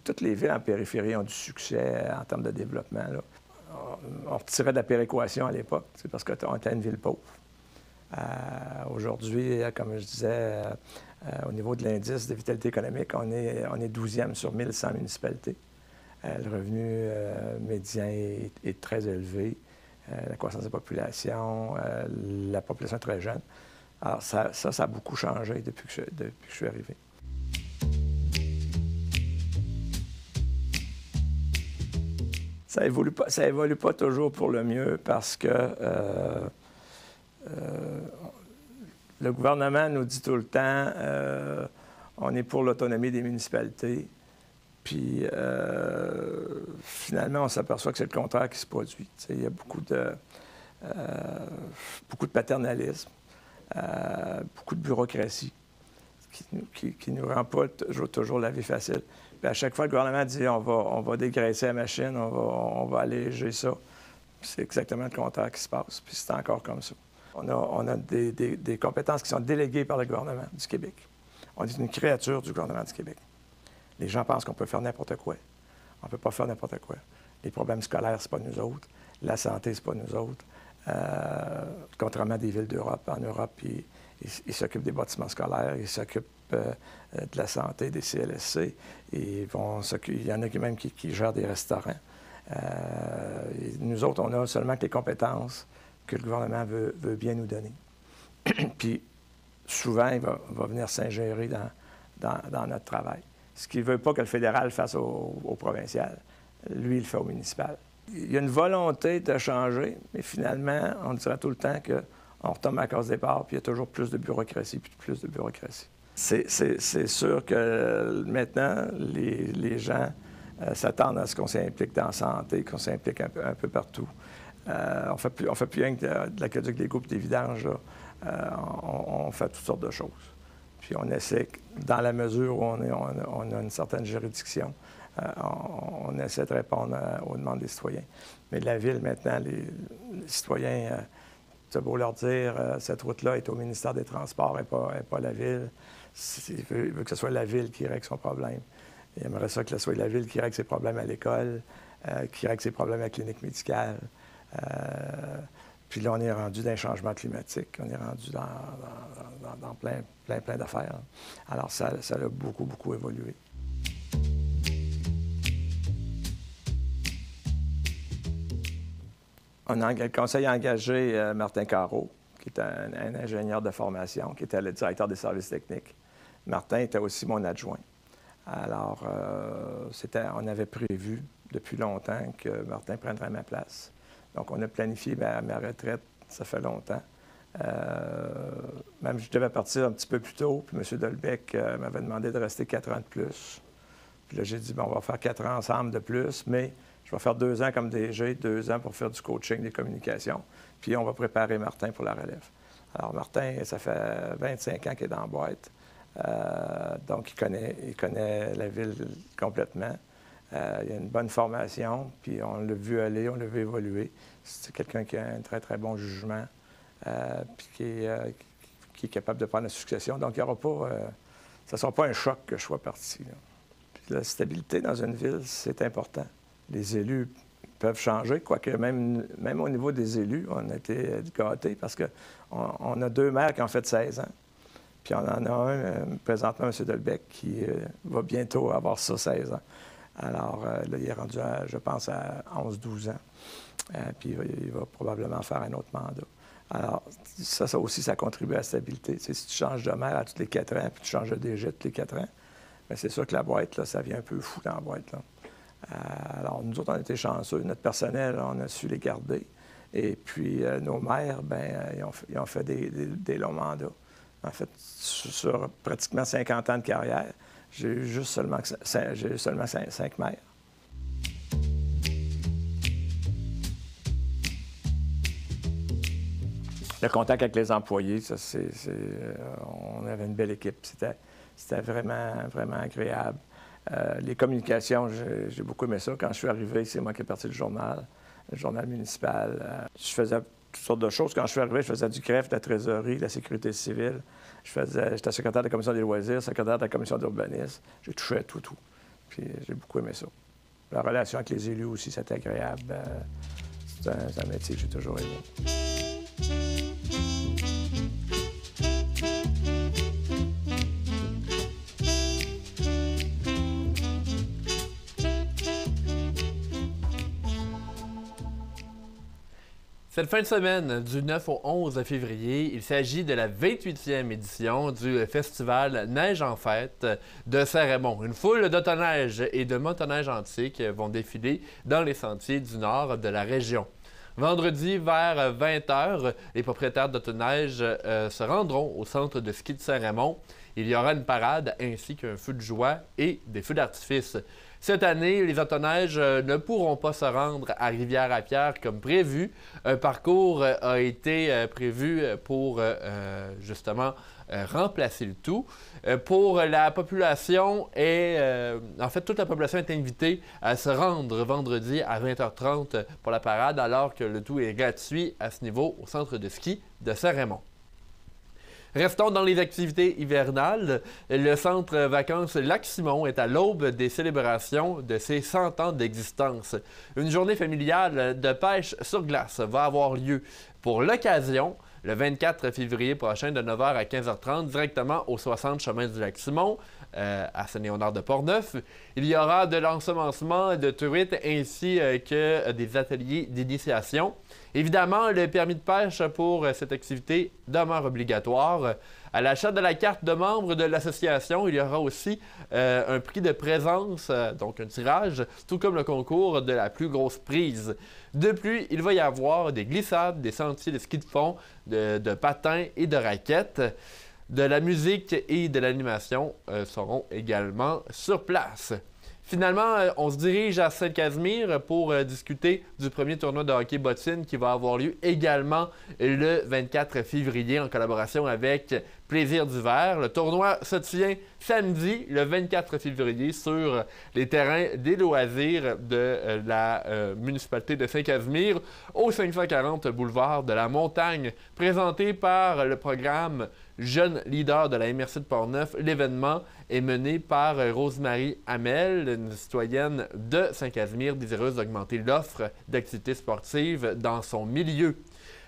Toutes les villes en périphérie ont du succès en termes de développement. Là. On retirait de la péréquation à l'époque, parce qu'on était une ville pauvre. Aujourd'hui, comme je disais, au niveau de l'indice de vitalité économique, on est 12e sur 1100 municipalités. Le revenu médian est très élevé. La croissance de la population est très jeune. Alors, ça a beaucoup changé depuis que je suis arrivé. Ça évolue pas toujours pour le mieux parce que le gouvernement nous dit tout le temps on est pour l'autonomie des municipalités. Puis finalement, on s'aperçoit que c'est le contraire qui se produit. Il y a beaucoup de paternalisme, beaucoup de bureaucratie qui nous rend pas toujours la vie facile. Puis à chaque fois, le gouvernement dit on va dégraisser la machine, on va alléger ça. C'est exactement le contraire qui se passe. Puis c'est encore comme ça. On a des compétences qui sont déléguées par le gouvernement du Québec. On est une créature du gouvernement du Québec. Les gens pensent qu'on peut faire n'importe quoi. On ne peut pas faire n'importe quoi. Les problèmes scolaires, c'est pas nous autres. La santé, c'est pas nous autres. Contrairement à des villes d'Europe. En Europe, ils s'occupent des bâtiments scolaires, ils s'occupent de la santé, des CLSC. Il y en a même qui gèrent des restaurants. Nous autres, on a seulement que les compétences que le gouvernement veut bien nous donner. Puis, souvent, il va venir s'ingérer dans notre travail. Ce qu'il ne veut pas que le fédéral fasse au provincial. Lui, il le fait au municipal. Il y a une volonté de changer, mais finalement, on dirait tout le temps qu'on retombe à la case départ, puis il y a toujours plus de bureaucratie, puis plus de bureaucratie. C'est sûr que maintenant, les gens s'attendent à ce qu'on s'implique dans la santé, qu'on s'implique un peu partout. On fait plus rien que de l'aqueduc, des groupes, des vidanges. On fait toutes sortes de choses. Puis on essaie, dans la mesure où on a une certaine juridiction, on essaie de répondre aux demandes des citoyens. Mais la Ville, maintenant, les citoyens, c'est beau leur dire, cette route-là est au ministère des Transports et pas la Ville. Il veut que ce soit la Ville qui règle son problème. Il aimerait ça que ce soit la Ville qui règle ses problèmes à l'école, qui règle ses problèmes à la clinique médicale. Puis là, on est rendu dans les changements climatiques. On est rendu dans plein d'affaires. Alors, ça a beaucoup, beaucoup évolué. Le conseil a engagé Martin Carreau, qui est un ingénieur de formation, qui était le directeur des services techniques. Martin était aussi mon adjoint. Alors, on avait prévu depuis longtemps que Martin prendrait ma place. Donc, on a planifié ma retraite, ça fait longtemps. Même je devais partir un petit peu plus tôt, puis M. Delbecq m'avait demandé de rester 4 ans de plus. Puis là, j'ai dit, bon, on va faire 4 ans ensemble de plus, mais je vais faire 2 ans comme DG, 2 ans pour faire du coaching, des communications, puis on va préparer Martin pour la relève. Alors, Martin, ça fait 25 ans qu'il est dans la boîte, donc il connaît la ville complètement. Il a une bonne formation, puis on l'a vu aller, on l'a vu évoluer. C'est quelqu'un qui a un très, très bon jugement, puis qui est capable de prendre la succession. Donc, il y aura pas... ça ne sera pas un choc que je sois parti. Là. Puis la stabilité dans une ville, c'est important. Les élus peuvent changer, quoique même au niveau des élus, on a été gâtés parce qu'on a 2 maires qui ont fait 16 ans. Puis on en a un, présentement, M. Delbecq, qui va bientôt avoir ça, 16 ans. Alors, là, il est rendu, je pense, à 11-12 ans. Puis il va probablement faire un autre mandat. Alors, ça aussi, ça contribue à la stabilité. Tu sais, si tu changes de maire à tous les 4 ans, puis tu changes de DG tous les 4 ans, bien, c'est sûr que la boîte, là, ça vient un peu fou dans la boîte. Là. Alors, nous autres, on a été chanceux. Notre personnel, on a su les garder. Et puis, nos maires, bien, ils ont fait des longs mandats. En fait, sur pratiquement 50 ans de carrière, j'ai eu seulement 5 maires. Le contact avec les employés, ça, on avait une belle équipe. C'était vraiment, vraiment agréable. Les communications, j'ai beaucoup aimé ça. Quand je suis arrivé, c'est moi qui ai parti le journal municipal. Je faisais toutes sortes de choses. Quand je suis arrivé, je faisais du greffe, de la trésorerie, de la sécurité civile. J'étais secrétaire de la commission des loisirs, secrétaire de la commission d'urbanisme. J'ai touché à tout. Puis j'ai beaucoup aimé ça. La relation avec les élus aussi, c'était agréable. C'est un métier que j'ai toujours aimé. Cette fin de semaine, du 9 au 11 février, il s'agit de la 28e édition du festival Neige en fête de Saint-Raymond. Une foule d'autoneige et de motoneige antique vont défiler dans les sentiers du nord de la région. Vendredi, vers 20h, les propriétaires d'autoneige se rendront au centre de ski de Saint-Raymond. Il y aura une parade ainsi qu'un feu de joie et des feux d'artifice. Cette année, les autoneiges ne pourront pas se rendre à Rivière-à-Pierre comme prévu. Un parcours a été prévu pour justement remplacer le tout. Pour la population, en fait, toute la population est invitée à se rendre vendredi à 20h30 pour la parade, alors que le tout est gratuit à ce niveau au centre de ski de Saint-Raymond. Restons dans les activités hivernales. Le centre vacances Lac-Simon est à l'aube des célébrations de ses 100 ans d'existence. Une journée familiale de pêche sur glace va avoir lieu. Pour l'occasion, le 24 février prochain, de 9h à 15h30, directement au 60 chemin du Lac-Simon, à Saint-Léonard-de-Portneuf. Il y aura de l'ensemencement de truites ainsi que des ateliers d'initiation. Évidemment, le permis de pêche pour cette activité demeure obligatoire. À l'achat de la carte de membre de l'association, il y aura aussi un prix de présence, donc un tirage, tout comme le concours de la plus grosse prise. De plus, il va y avoir des glissades, des sentiers de ski de fond, de patins et de raquettes. De la musique et de l'animation seront également sur place. Finalement, on se dirige à Saint-Casimir pour discuter du premier tournoi de hockey bottine qui va avoir lieu également le 24 février en collaboration avec Plaisir d'hiver. Le tournoi se tient samedi, le 24 février, sur les terrains des loisirs de la municipalité de Saint-Casimir, au 540 boulevard de la Montagne, présenté par le programme Jeune leader de la MRC de Portneuf. L'événement est mené par Rosemary Hamel, une citoyenne de Saint-Casimir désireuse d'augmenter l'offre d'activités sportives dans son milieu.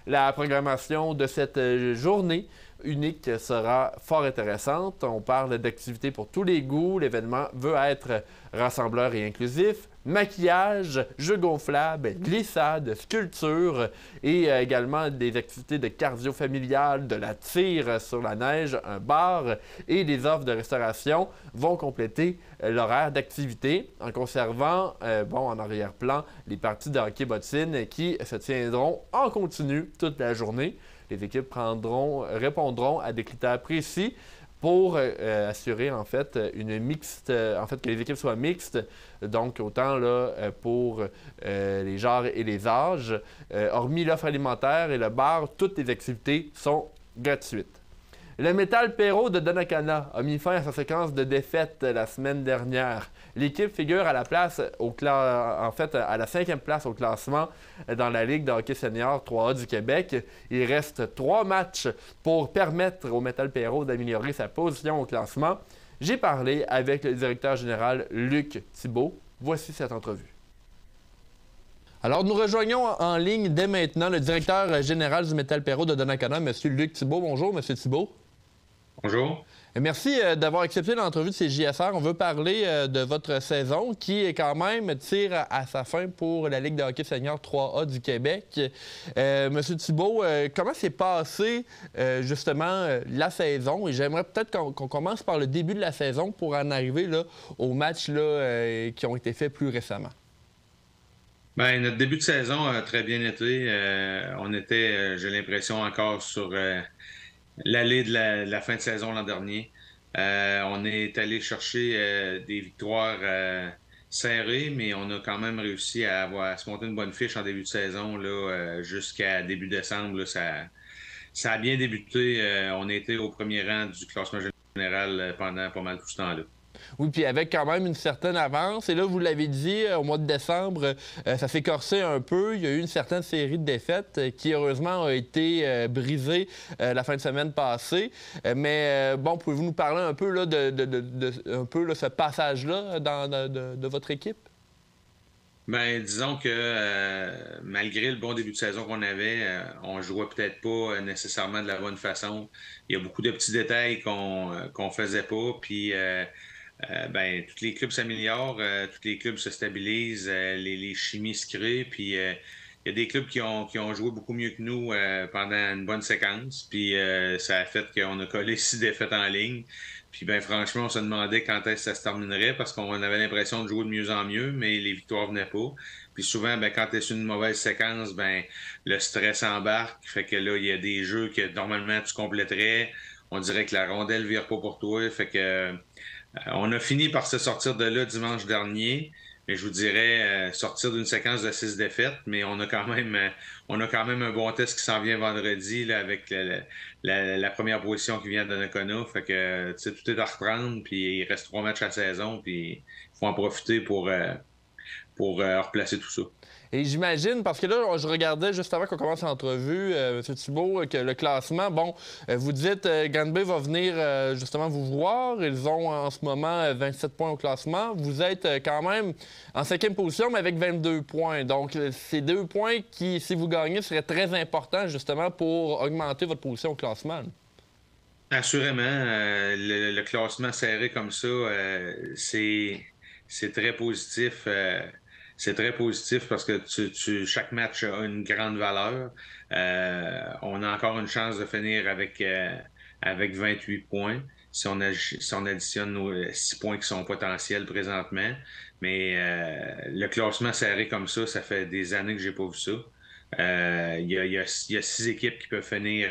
La programmation de cette journée unique sera fort intéressante. On parle d'activités pour tous les goûts. L'événement veut être rassembleur et inclusif. Maquillage, jeux gonflables, glissade, sculpture et également des activités de cardio familial, de la tire sur la neige, un bar et des offres de restauration vont compléter l'horaire d'activité en conservant en arrière-plan les parties de hockey bottine qui se tiendront en continu toute la journée. Les équipes répondront à des critères précis pour assurer en fait que les équipes soient mixtes, donc autant là, pour les genres et les âges. Hormis l'offre alimentaire et le bar, toutes les activités sont gratuites. Le Métal Perrault de Donnacona a mis fin à sa séquence de défaites la semaine dernière. L'équipe figure à la place à la 5e place au classement dans la Ligue de hockey senior 3A du Québec. Il reste 3 matchs pour permettre au Métal Perrault d'améliorer sa position au classement. J'ai parlé avec le directeur général Luc Thibault. Voici cette entrevue. Alors, nous rejoignons en ligne dès maintenant le directeur général du Métal Perrault de Donnacona, M. Luc Thibault. Bonjour, M. Thibault. Bonjour. Merci d'avoir accepté l'entrevue de CJSR. On veut parler de votre saison qui, quand même, tire à sa fin pour la Ligue de hockey senior 3A du Québec. Monsieur Thibault, comment s'est passée justement la saison? Et j'aimerais peut-être qu'on commence par le début de la saison pour en arriver là, aux matchs là, qui ont été faits plus récemment. Bien, notre début de saison a très bien été. On était, j'ai l'impression, encore sur l'allée de la fin de saison l'an dernier. On est allé chercher des victoires serrées, mais on a quand même réussi à se monter une bonne fiche en début de saison là, jusqu'à début décembre. Là, ça a bien débuté. On était au premier rang du classement général pendant pas mal tout ce temps-là. Oui, puis avec quand même une certaine avance. Et là, vous l'avez dit, au mois de décembre, ça s'est corsé un peu. Il y a eu une certaine série de défaites qui, heureusement, a été brisée la fin de semaine passée. Mais bon, pouvez-vous nous parler un peu là, de ce passage-là de votre équipe? Bien, disons que malgré le bon début de saison qu'on avait, on jouait peut-être pas nécessairement de la bonne façon. Il y a beaucoup de petits détails qu'on faisait pas. Puis tous les clubs s'améliorent, tous les clubs se stabilisent, les chimies se créent, puis y a des clubs qui ont joué beaucoup mieux que nous pendant une bonne séquence. Puis ça a fait qu'on a collé 6 défaites en ligne. Puis ben franchement, on se demandait quand est-ce que ça se terminerait parce qu'on avait l'impression de jouer de mieux en mieux, mais les victoires venaient pas. Puis souvent, ben, quand tu es sur une mauvaise séquence, ben le stress embarque. Fait que là, il y a des jeux que normalement tu compléterais. On dirait que la rondelle vire pas pour toi. Fait que on a fini par se sortir de là dimanche dernier. Mais je vous dirais sortir d'une séquence de 6 défaites, mais on a quand même un bon test qui s'en vient vendredi là, avec la première position qui vient de Nakona. Fait que tout est à reprendre, puis il reste 3 matchs à la saison, puis il faut en profiter pour replacer tout ça. Et j'imagine, parce que là, je regardais juste avant qu'on commence l'entrevue, M. Thibault, que le classement, bon, vous dites Granby va venir justement vous voir. Ils ont en ce moment 27 points au classement. Vous êtes quand même en 5e position, mais avec 22 points. Donc, ces 2 points qui, si vous gagnez, seraient très importants justement pour augmenter votre position au classement. Assurément, le classement serré comme ça, c'est très positif. C'est très positif parce que chaque match a une grande valeur. On a encore une chance de finir avec 28 points si on additionne nos 6 points qui sont potentiels présentement. Mais le classement serré comme ça fait des années que j'ai pas vu ça. Il y a 6 équipes qui peuvent finir...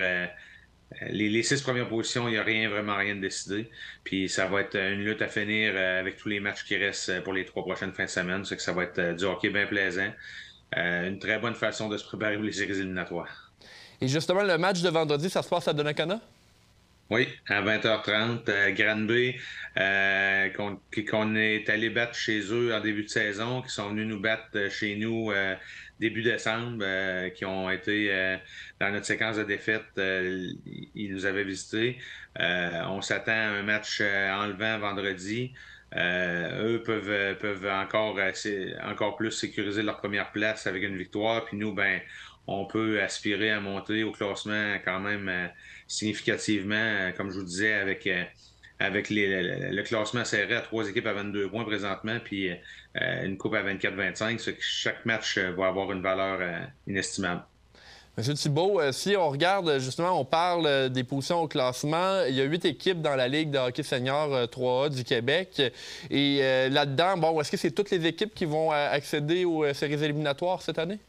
Les 6 premières positions, il n'y a vraiment rien de décidé. Puis ça va être une lutte à finir avec tous les matchs qui restent pour les 3 prochaines fins de semaine. C'est que ça va être du hockey bien plaisant. Une très bonne façon de se préparer pour les séries éliminatoires. Et justement, le match de vendredi, ça se passe à Donnacona? Oui, à 20h30. Granby, qu'on est allé battre chez eux en début de saison, qui sont venus nous battre chez nous début décembre, qui ont été dans notre séquence de défaites. Ils nous avaient visités. On s'attend à un match enlevant vendredi. Eux peuvent encore plus sécuriser leur première place avec une victoire. Puis nous, ben, on peut aspirer à monter au classement quand même significativement, comme je vous disais, avec le classement serré à 3 équipes à 22 points présentement, puis une coupe à 24-25. Chaque match va avoir une valeur inestimable. M. Thibault, si on regarde, justement, on parle des positions au classement. Il y a 8 équipes dans la Ligue de hockey senior 3A du Québec. Et là-dedans, bon, est-ce que c'est toutes les équipes qui vont accéder aux séries éliminatoires cette année?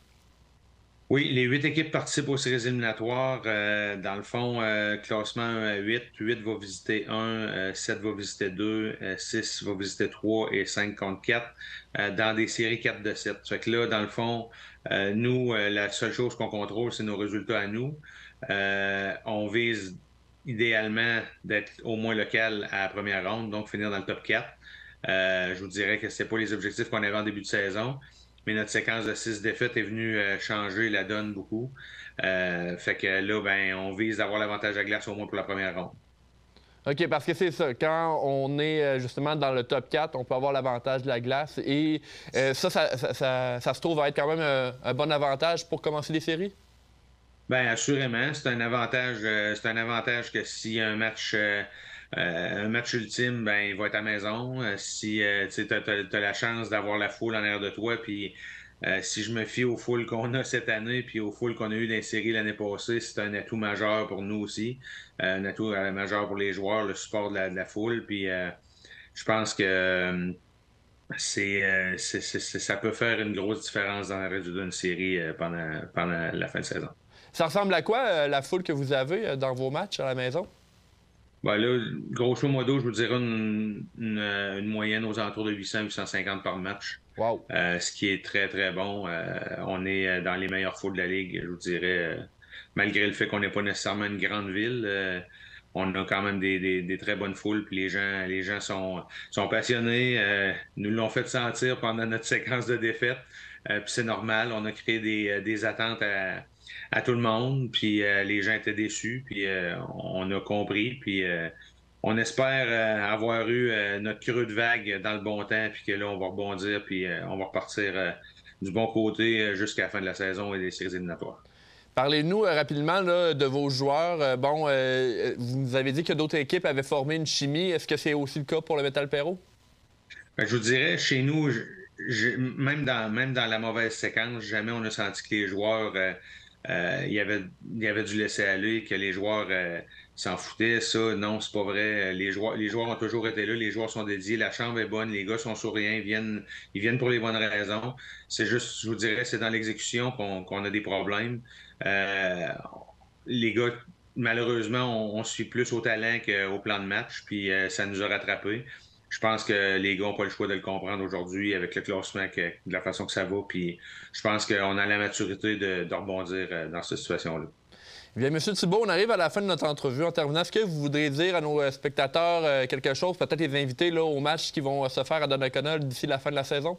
Oui, les 8 équipes participent aux séries éliminatoires. Dans le fond, classement 1 à 8. 8 va visiter 1, 7 va visiter 2, 6 va visiter 3 et 5 contre 4 dans des séries 4 de 7. Fait que là, dans le fond, nous, la seule chose qu'on contrôle, c'est nos résultats à nous. On vise idéalement d'être au moins local à la première ronde, donc finir dans le top 4. Je vous dirais que c'est pas les objectifs qu'on avait en début de saison. Mais notre séquence de 6 défaites est venue changer la donne beaucoup. Fait que là, ben, on vise d'avoir l'avantage à glace au moins pour la première ronde. OK, parce que c'est ça. Quand on est justement dans le top 4, on peut avoir l'avantage de la glace. Et ça se trouve à être quand même un bon avantage pour commencer les séries? Bien, assurément. C'est un avantage que si un match ultime, ben il va être à la maison. Si tu as la chance d'avoir la foule en arrière de toi, puis si je me fie aux foules qu'on a cette année, puis aux foules qu'on a eues dans les séries l'année passée, c'est un atout majeur pour nous aussi. Un atout majeur pour les joueurs, le support de la foule. Puis je pense que ça peut faire une grosse différence dans la résultat d'une série pendant la fin de saison. Ça ressemble à quoi, la foule que vous avez dans vos matchs à la maison? Ben là, grosso modo, je vous dirais une moyenne aux alentours de 800-850 par match. Wow. Ce qui est très, très bon. On est dans les meilleures foules de la Ligue, je vous dirais. Malgré le fait qu'on n'est pas nécessairement une grande ville, on a quand même des très bonnes foules. Puis les gens sont passionnés. Nous l'ont fait sentir pendant notre séquence de défaites. Puis c'est normal. On a créé des attentes à tout le monde, puis les gens étaient déçus, puis on a compris, puis on espère avoir eu notre creux de vague dans le bon temps, puis que là, on va rebondir, puis on va repartir du bon côté jusqu'à la fin de la saison et des séries éliminatoires. Parlez-nous rapidement là, de vos joueurs. Vous nous avez dit que d'autres équipes avaient formé une chimie. Est-ce que c'est aussi le cas pour le Metal Perrot? Ben, je vous dirais, chez nous, même dans la mauvaise séquence, jamais on a senti que les joueurs, il y avait du laisser-aller, que les joueurs s'en foutaient. Ça, non, c'est pas vrai. Les joueurs ont toujours été là, les joueurs sont dédiés, la chambre est bonne, les gars sont souriants, ils viennent pour les bonnes raisons. C'est juste, je vous dirais, c'est dans l'exécution qu'on a des problèmes. Les gars, malheureusement, on suit plus au talent qu'au plan de match, puis ça nous a rattrapés. Je pense que les gars n'ont pas le choix de le comprendre aujourd'hui avec le classement, de la façon que ça va. Puis je pense qu'on a la maturité de rebondir dans cette situation-là. Bien, M. Thibault, on arrive à la fin de notre entrevue. En terminant, est-ce que vous voudriez dire à nos spectateurs quelque chose, peut-être les inviter là, aux matchs qui vont se faire à Donnacona d'ici la fin de la saison?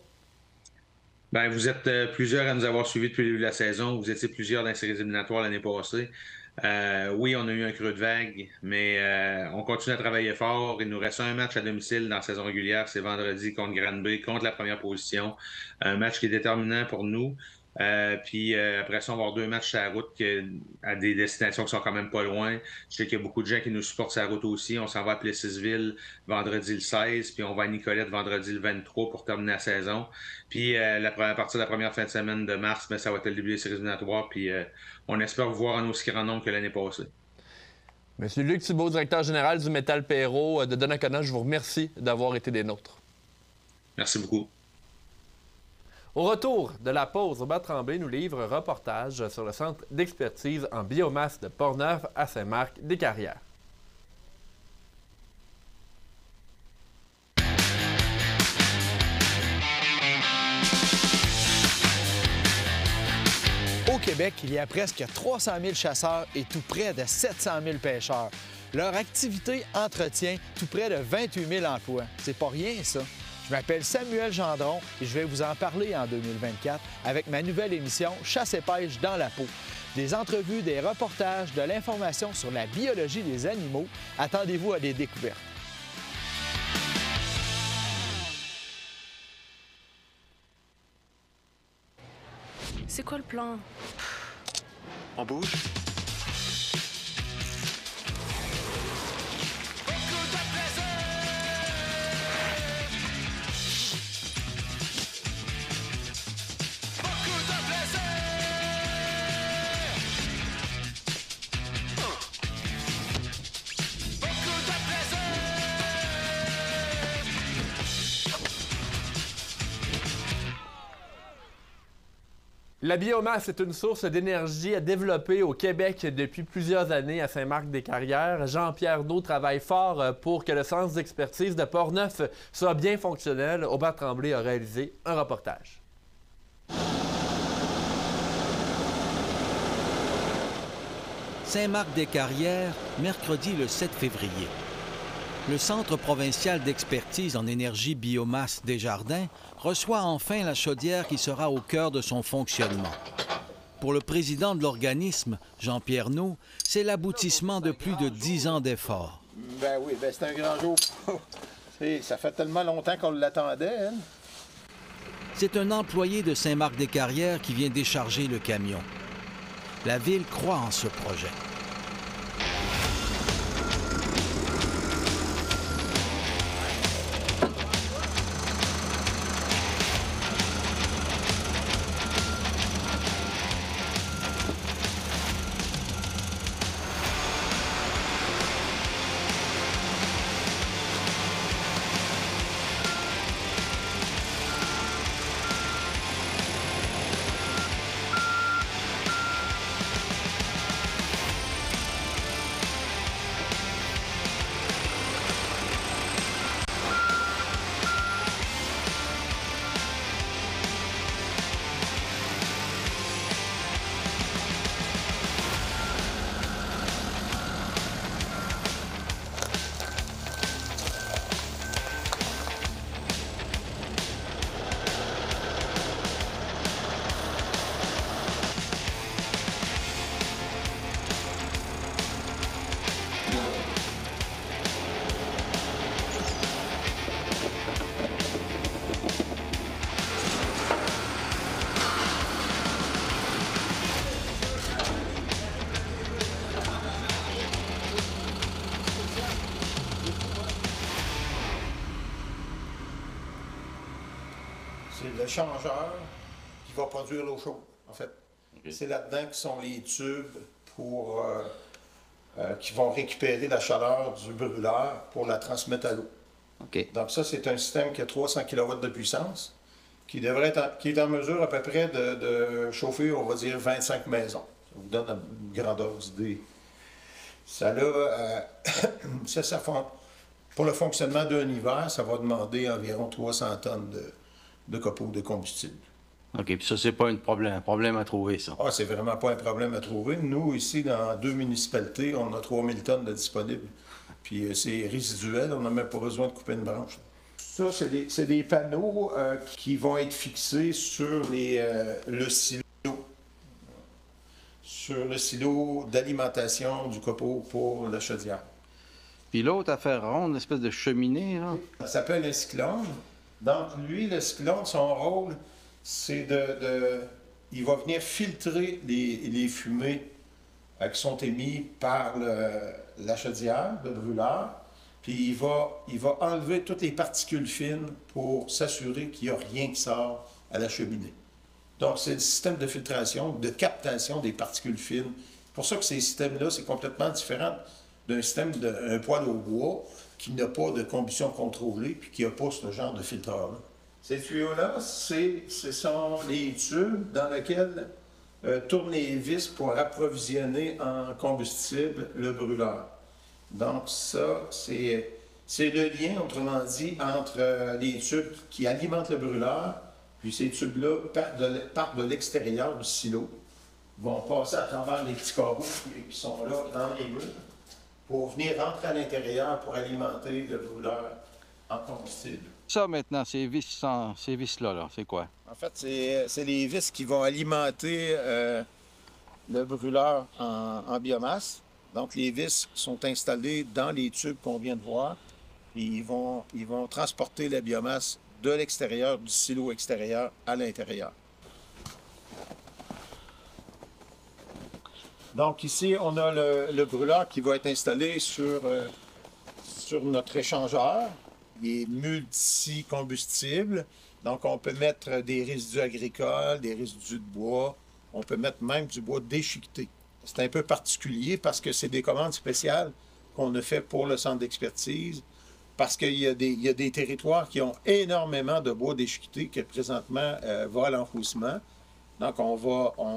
Bien, vous êtes plusieurs à nous avoir suivis depuis le début de la saison. Vous étiez plusieurs dans les séries éliminatoires l'année passée. Oui, on a eu un creux de vague, mais on continue à travailler fort. Il nous reste un match à domicile dans la saison régulière. C'est vendredi contre Granby, contre la première position. Un match qui est déterminant pour nous. Puis après ça, on va avoir 2 matchs sur la route à des destinations qui sont quand même pas loin. Je sais qu'il y a beaucoup de gens qui nous supportent sur la route aussi. On s'en va à Plessisville vendredi le 16, puis on va à Nicolette vendredi le 23 pour terminer la saison. Puis à partir de la première fin de semaine de mars, ça va être le début des séries éliminatoires. Puis on espère vous voir en aussi grand nombre que l'année passée. Monsieur Luc Thibault, directeur général du Métal Perrault de Donnacona, je vous remercie d'avoir été des nôtres. Merci beaucoup. Au retour de la pause, Robert Tremblay nous livre un reportage sur le centre d'expertise en biomasse de Portneuf à Saint-Marc-des-Carrières. Au Québec, il y a presque 300 000 chasseurs et tout près de 700 000 pêcheurs. Leur activité entretient tout près de 28 000 emplois. C'est pas rien, ça. Je m'appelle Samuel Gendron et je vais vous en parler en 2024 avec ma nouvelle émission Chasse et pêche dans la peau. Des entrevues, des reportages, de l'information sur la biologie des animaux. Attendez-vous à des découvertes. C'est quoi le plan? On bouge? La biomasse est une source d'énergie à développer au Québec depuis plusieurs années à Saint-Marc-des-Carrières. Jean-Pierre Naud travaille fort pour que le centre d'expertise de Portneuf soit bien fonctionnel. Robert Tremblay a réalisé un reportage. Saint-Marc-des-Carrières, mercredi le 7 février. Le Centre provincial d'expertise en énergie biomasse Desjardins reçoit enfin la chaudière qui sera au cœur de son fonctionnement. Pour le président de l'organisme, Jean-Pierre Naud, c'est l'aboutissement de plus de 10 ans d'efforts. Ben oui, c'est un grand jour. Ça fait tellement longtemps qu'on l'attendait. Hein? C'est un employé de Saint-Marc-des-Carrières qui vient décharger le camion. La ville croit en ce projet. C'est le changeur qui va produire l'eau chaude, en fait. Okay. C'est là-dedans que sont les tubes pour, qui vont récupérer la chaleur du brûleur pour la transmettre à l'eau. Okay. Donc ça, c'est un système qui a 300 kW de puissance, qui est en mesure à peu près de chauffer, on va dire, 25 maisons. Ça vous donne une grandeur d'idée. Ça pour le fonctionnement d'un hiver, ça va demander environ 300 tonnes de copeaux de combustible. OK, puis ça, c'est pas un problème à trouver, ça? Ah, c'est vraiment pas un problème à trouver. Nous, ici, dans 2 municipalités, on a 3000 tonnes de disponibles. Puis c'est résiduel, on n'a même pas besoin de couper une branche. Ça, c'est des panneaux qui vont être fixés sur le silo. Sur le silo d'alimentation du copeau pour la chaudière. Puis l'autre affaire ronde, une espèce de cheminée, là? Ça s'appelle un cyclone. Donc, lui, le cyclone, son rôle, c'est il va venir filtrer les fumées qui sont émises par la chaudière, le brûleur, puis il va enlever toutes les particules fines pour s'assurer qu'il n'y a rien qui sort à la cheminée. Donc, c'est le système de filtration, de captation des particules fines. C'est pour ça que ces systèmes-là, c'est complètement différent d'un système d'un poêle au bois qui n'a pas de combustion contrôlée puis qui n'a pas ce genre de filtreur-là. Ces tuyaux-là, ce sont les tubes dans lesquels tournent les vis pour approvisionner en combustible le brûleur. Donc ça, c'est le lien, autrement dit, entre les tubes qui alimentent le brûleur, puis ces tubes-là partent de l'extérieur du silo, vont passer à travers les petits carreaux qui sont là dans les murs, pour venir rentrer à l'intérieur pour alimenter le brûleur en combustible. Ça, maintenant, ces vis-là, c'est quoi? En fait, c'est les vis qui vont alimenter le brûleur en biomasse. Donc, les vis sont installées dans les tubes qu'on vient de voir. Et ils vont transporter la biomasse de l'extérieur, du silo extérieur, à l'intérieur. Donc, ici, on a le brûleur qui va être installé sur notre échangeur. Il est multi-combustible. Donc, on peut mettre des résidus agricoles, des résidus de bois. On peut mettre même du bois déchiqueté. C'est un peu particulier parce que c'est des commandes spéciales qu'on a fait pour le centre d'expertise parce qu'il y a des territoires qui ont énormément de bois déchiqueté qui, présentement, va à l'enfouissement. Donc, on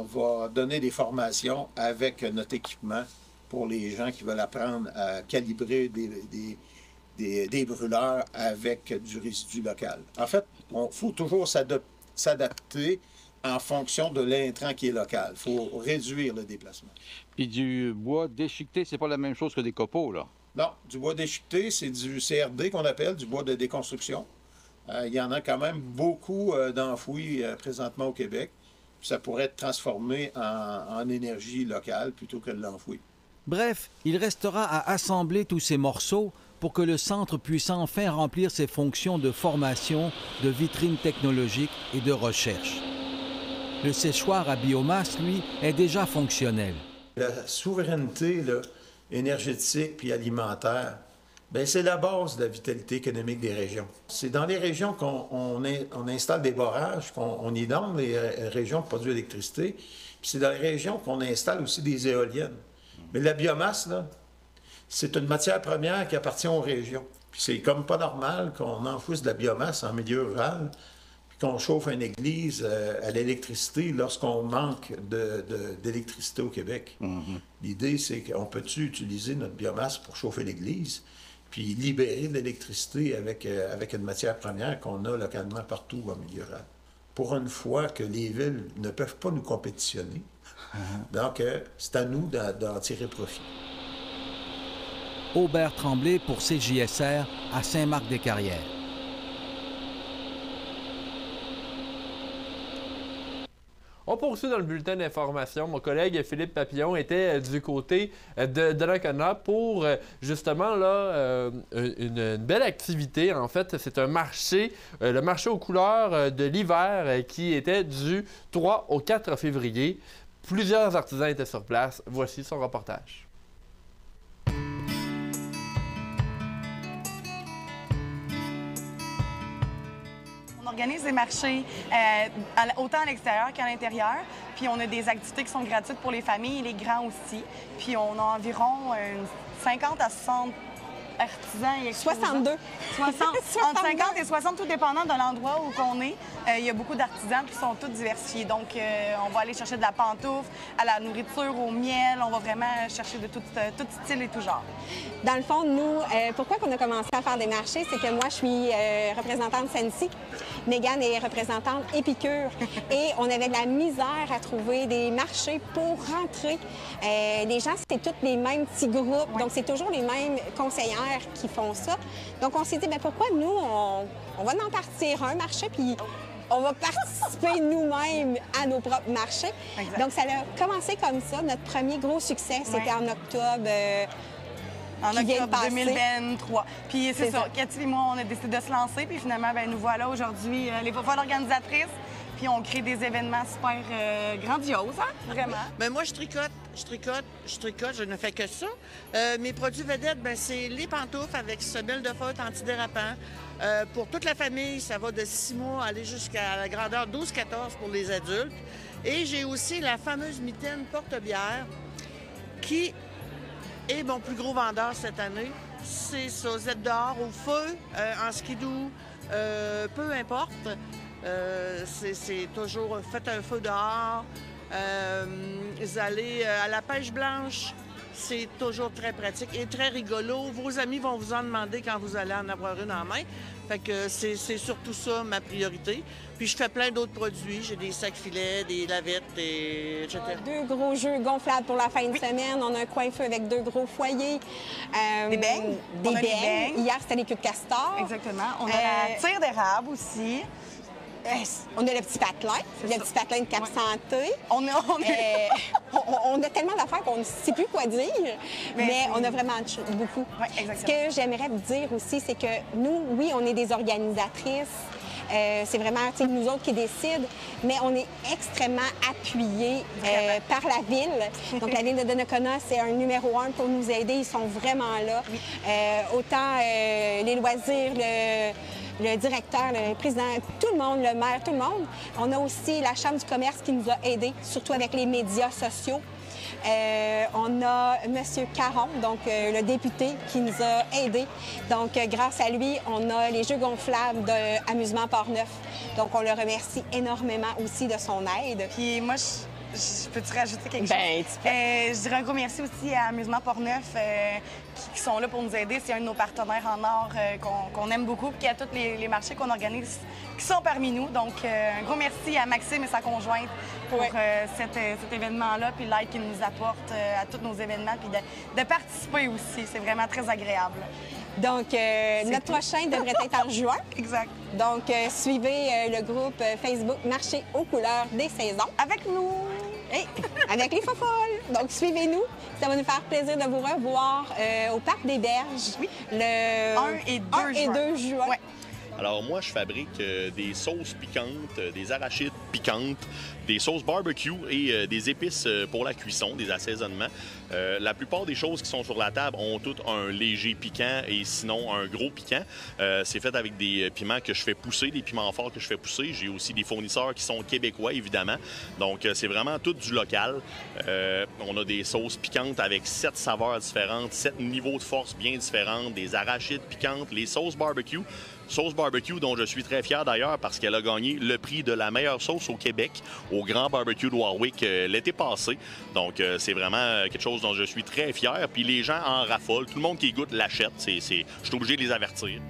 va donner des formations avec notre équipement pour les gens qui veulent apprendre à calibrer des brûleurs avec du résidu local. En fait, il faut toujours s'adapter en fonction de l'intrant qui est local. Il faut réduire le déplacement. Puis du bois déchiqueté, c'est pas la même chose que des copeaux, là? Non, du bois déchiqueté, c'est du CRD qu'on appelle, du bois de déconstruction. Il y en a quand même beaucoup d'enfouis présentement au Québec. Ça pourrait être transformé en énergie locale plutôt que de l'enfouir. Bref, il restera à assembler tous ces morceaux pour que le centre puisse enfin remplir ses fonctions de formation, de vitrine technologique et de recherche. Le séchoir à biomasse, lui, est déjà fonctionnel. La souveraineté énergétique puis alimentaire, bien, c'est la base de la vitalité économique des régions. C'est dans les régions qu'on installe des barrages, qu'on inonde les régions pour produire l'électricité, puis c'est dans les régions qu'on installe aussi des éoliennes. Mais la biomasse, là, c'est une matière première qui appartient aux régions. Puis c'est comme pas normal qu'on enfouisse de la biomasse en milieu rural, puis qu'on chauffe une église à l'électricité lorsqu'on manque d'électricité au Québec. Mm-hmm. L'idée, c'est qu'on peut-tu utiliser notre biomasse pour chauffer l'église, puis libérer de l'électricité avec une matière première qu'on a localement partout en milieu rural. Pour une fois que les villes ne peuvent pas nous compétitionner, donc c'est à nous d'en tirer profit. Aubert Tremblay pour CJSR à Saint-Marc-des-Carrières. On poursuit dans le bulletin d'information. Mon collègue Philippe Papillon était du côté de Donnacona pour justement là, une belle activité. En fait, c'est un marché, le marché aux couleurs de l'hiver qui était du 3 au 4 février. Plusieurs artisans étaient sur place. Voici son reportage. On organise des marchés autant à l'extérieur qu'à l'intérieur. Puis on a des activités qui sont gratuites pour les familles et les grands aussi. Puis on a environ 50 à 60 artisans et exposants. 62. 60, entre 50 et 60, tout dépendant de l'endroit où on est. Il y a beaucoup d'artisans qui sont tous diversifiés. Donc, on va aller chercher de la pantoufle, à la nourriture, au miel. On va vraiment chercher de tout style et tout genre. Dans le fond, nous, pourquoi on a commencé à faire des marchés, c'est que moi, je suis représentante Sensi. Mégane est représentante Épicure. Et on avait de la misère à trouver des marchés pour rentrer. Les gens, c'est tous les mêmes petits groupes. Donc, c'est toujours les mêmes conseillères qui font ça. Donc, on s'est dit, bien, pourquoi nous, on va en partir un marché, puis on va participer nous-mêmes à nos propres marchés. Exact. Donc, ça a commencé comme ça. Notre premier gros succès, c'était en octobre. En octobre 2023. Puis c'est ça. Cathy et moi, on a décidé de se lancer. Puis finalement, bien, nous voilà aujourd'hui les folles organisatrices. Puis on crée des événements super grandioses, hein? Vraiment. Bien, moi, je tricote, je ne fais que ça. Mes produits vedettes, bien, c'est les pantoufles avec semelle de feutre antidérapant. Pour toute la famille, ça va de 6 mois aller jusqu'à la grandeur 12-14 pour les adultes. Et j'ai aussi la fameuse mitaine porte-bière qui est mon plus gros vendeur cette année. C'est ça, vous êtes dehors, au feu, en skidoo, peu importe. C'est toujours faites un feu dehors. Vous allez à la pêche blanche. C'est toujours très pratique et très rigolo. Vos amis vont vous en demander quand vous allez en avoir une en main. Fait que c'est surtout ça ma priorité. Puis je fais plein d'autres produits. J'ai des sacs filets, des lavettes, etc. 2 gros jeux gonflables pour la fin de semaine. On a un coin-feu avec 2 gros foyers. Des beignes. Des beignes. Hier, c'était les queues de castor. Exactement. On a la tire d'érable aussi. On a le petit patelin, petit patelin de Cap Santé. On a tellement d'affaires qu'on ne sait plus quoi dire, mais on a vraiment beaucoup. Ce que j'aimerais dire aussi, c'est que nous, oui, on est des organisatrices. C'est vraiment nous autres qui décident, mais on est extrêmement appuyés par la ville. Donc, la ville de Donnacona, c'est un numéro 1 pour nous aider. Ils sont vraiment là. Autant les loisirs, le directeur, le président, tout le monde, le maire, tout le monde. On a aussi la Chambre du commerce qui nous a aidés, surtout avec les médias sociaux. On a M. Caron, donc le député, qui nous a aidés. Donc, grâce à lui, on a les jeux gonflables d'Amusement Port-Neuf. Donc, on le remercie énormément aussi de son aide. Puis moi, je peux-tu rajouter quelque chose? Je dirais un gros merci aussi à Amusement Port-Neuf qui sont là pour nous aider. C'est un de nos partenaires en or qu'on aime beaucoup, puis à tous les marchés qu'on organise qui sont parmi nous. Donc, un gros merci à Maxime et sa conjointe pour cet événement-là, puis l'aide qu'il nous apporte à tous nos événements, puis de participer aussi. C'est vraiment très agréable. Donc, notre prochain devrait être en juin. Exact. Donc, suivez le groupe Facebook Marché aux couleurs des saisons. Avec nous! Et avec les fofolles. Donc, suivez-nous. Ça va nous faire plaisir de vous revoir au Parc des Berges le 1 et 2 juin. Ouais. Alors moi, je fabrique des sauces piquantes, des arachides piquantes, des sauces barbecue et des épices pour la cuisson, des assaisonnements. La plupart des choses qui sont sur la table ont toutes un léger piquant et sinon un gros piquant. C'est fait avec des piments que je fais pousser, des piments forts que je fais pousser. J'ai aussi des fournisseurs qui sont québécois, évidemment. Donc, c'est vraiment tout du local. On a des sauces piquantes avec 7 saveurs différentes, 7 niveaux de force bien différents, des arachides piquantes, les sauces barbecue. Sauce barbecue dont je suis très fier d'ailleurs parce qu'elle a gagné le prix de la meilleure sauce au Québec au Grand Barbecue de Warwick l'été passé. Donc, c'est vraiment quelque chose dont je suis très fier. Puis les gens en raffolent. Tout le monde qui goûte l'achète. Je suis obligé de les avertir.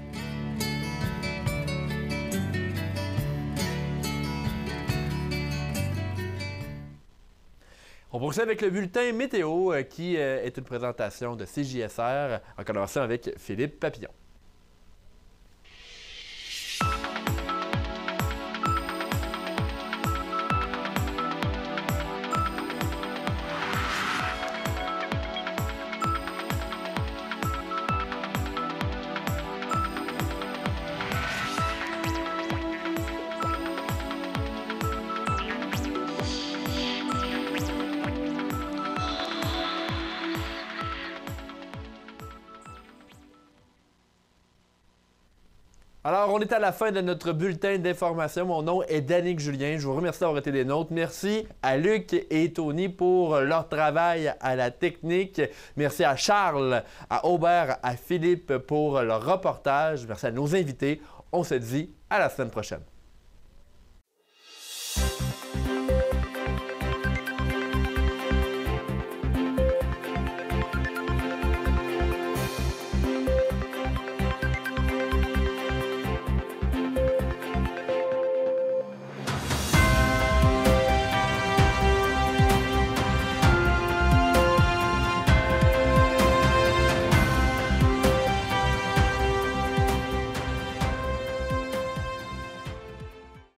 On poursuit avec le bulletin météo qui est une présentation de CJSR en commençant avec Philippe Papillon. Alors, on est à la fin de notre bulletin d'information. Mon nom est Danick Julien. Je vous remercie d'avoir été des nôtres. Merci à Luc et Tony pour leur travail à la technique. Merci à Charles, à Aubert, à Philippe pour leur reportage. Merci à nos invités. On se dit à la semaine prochaine.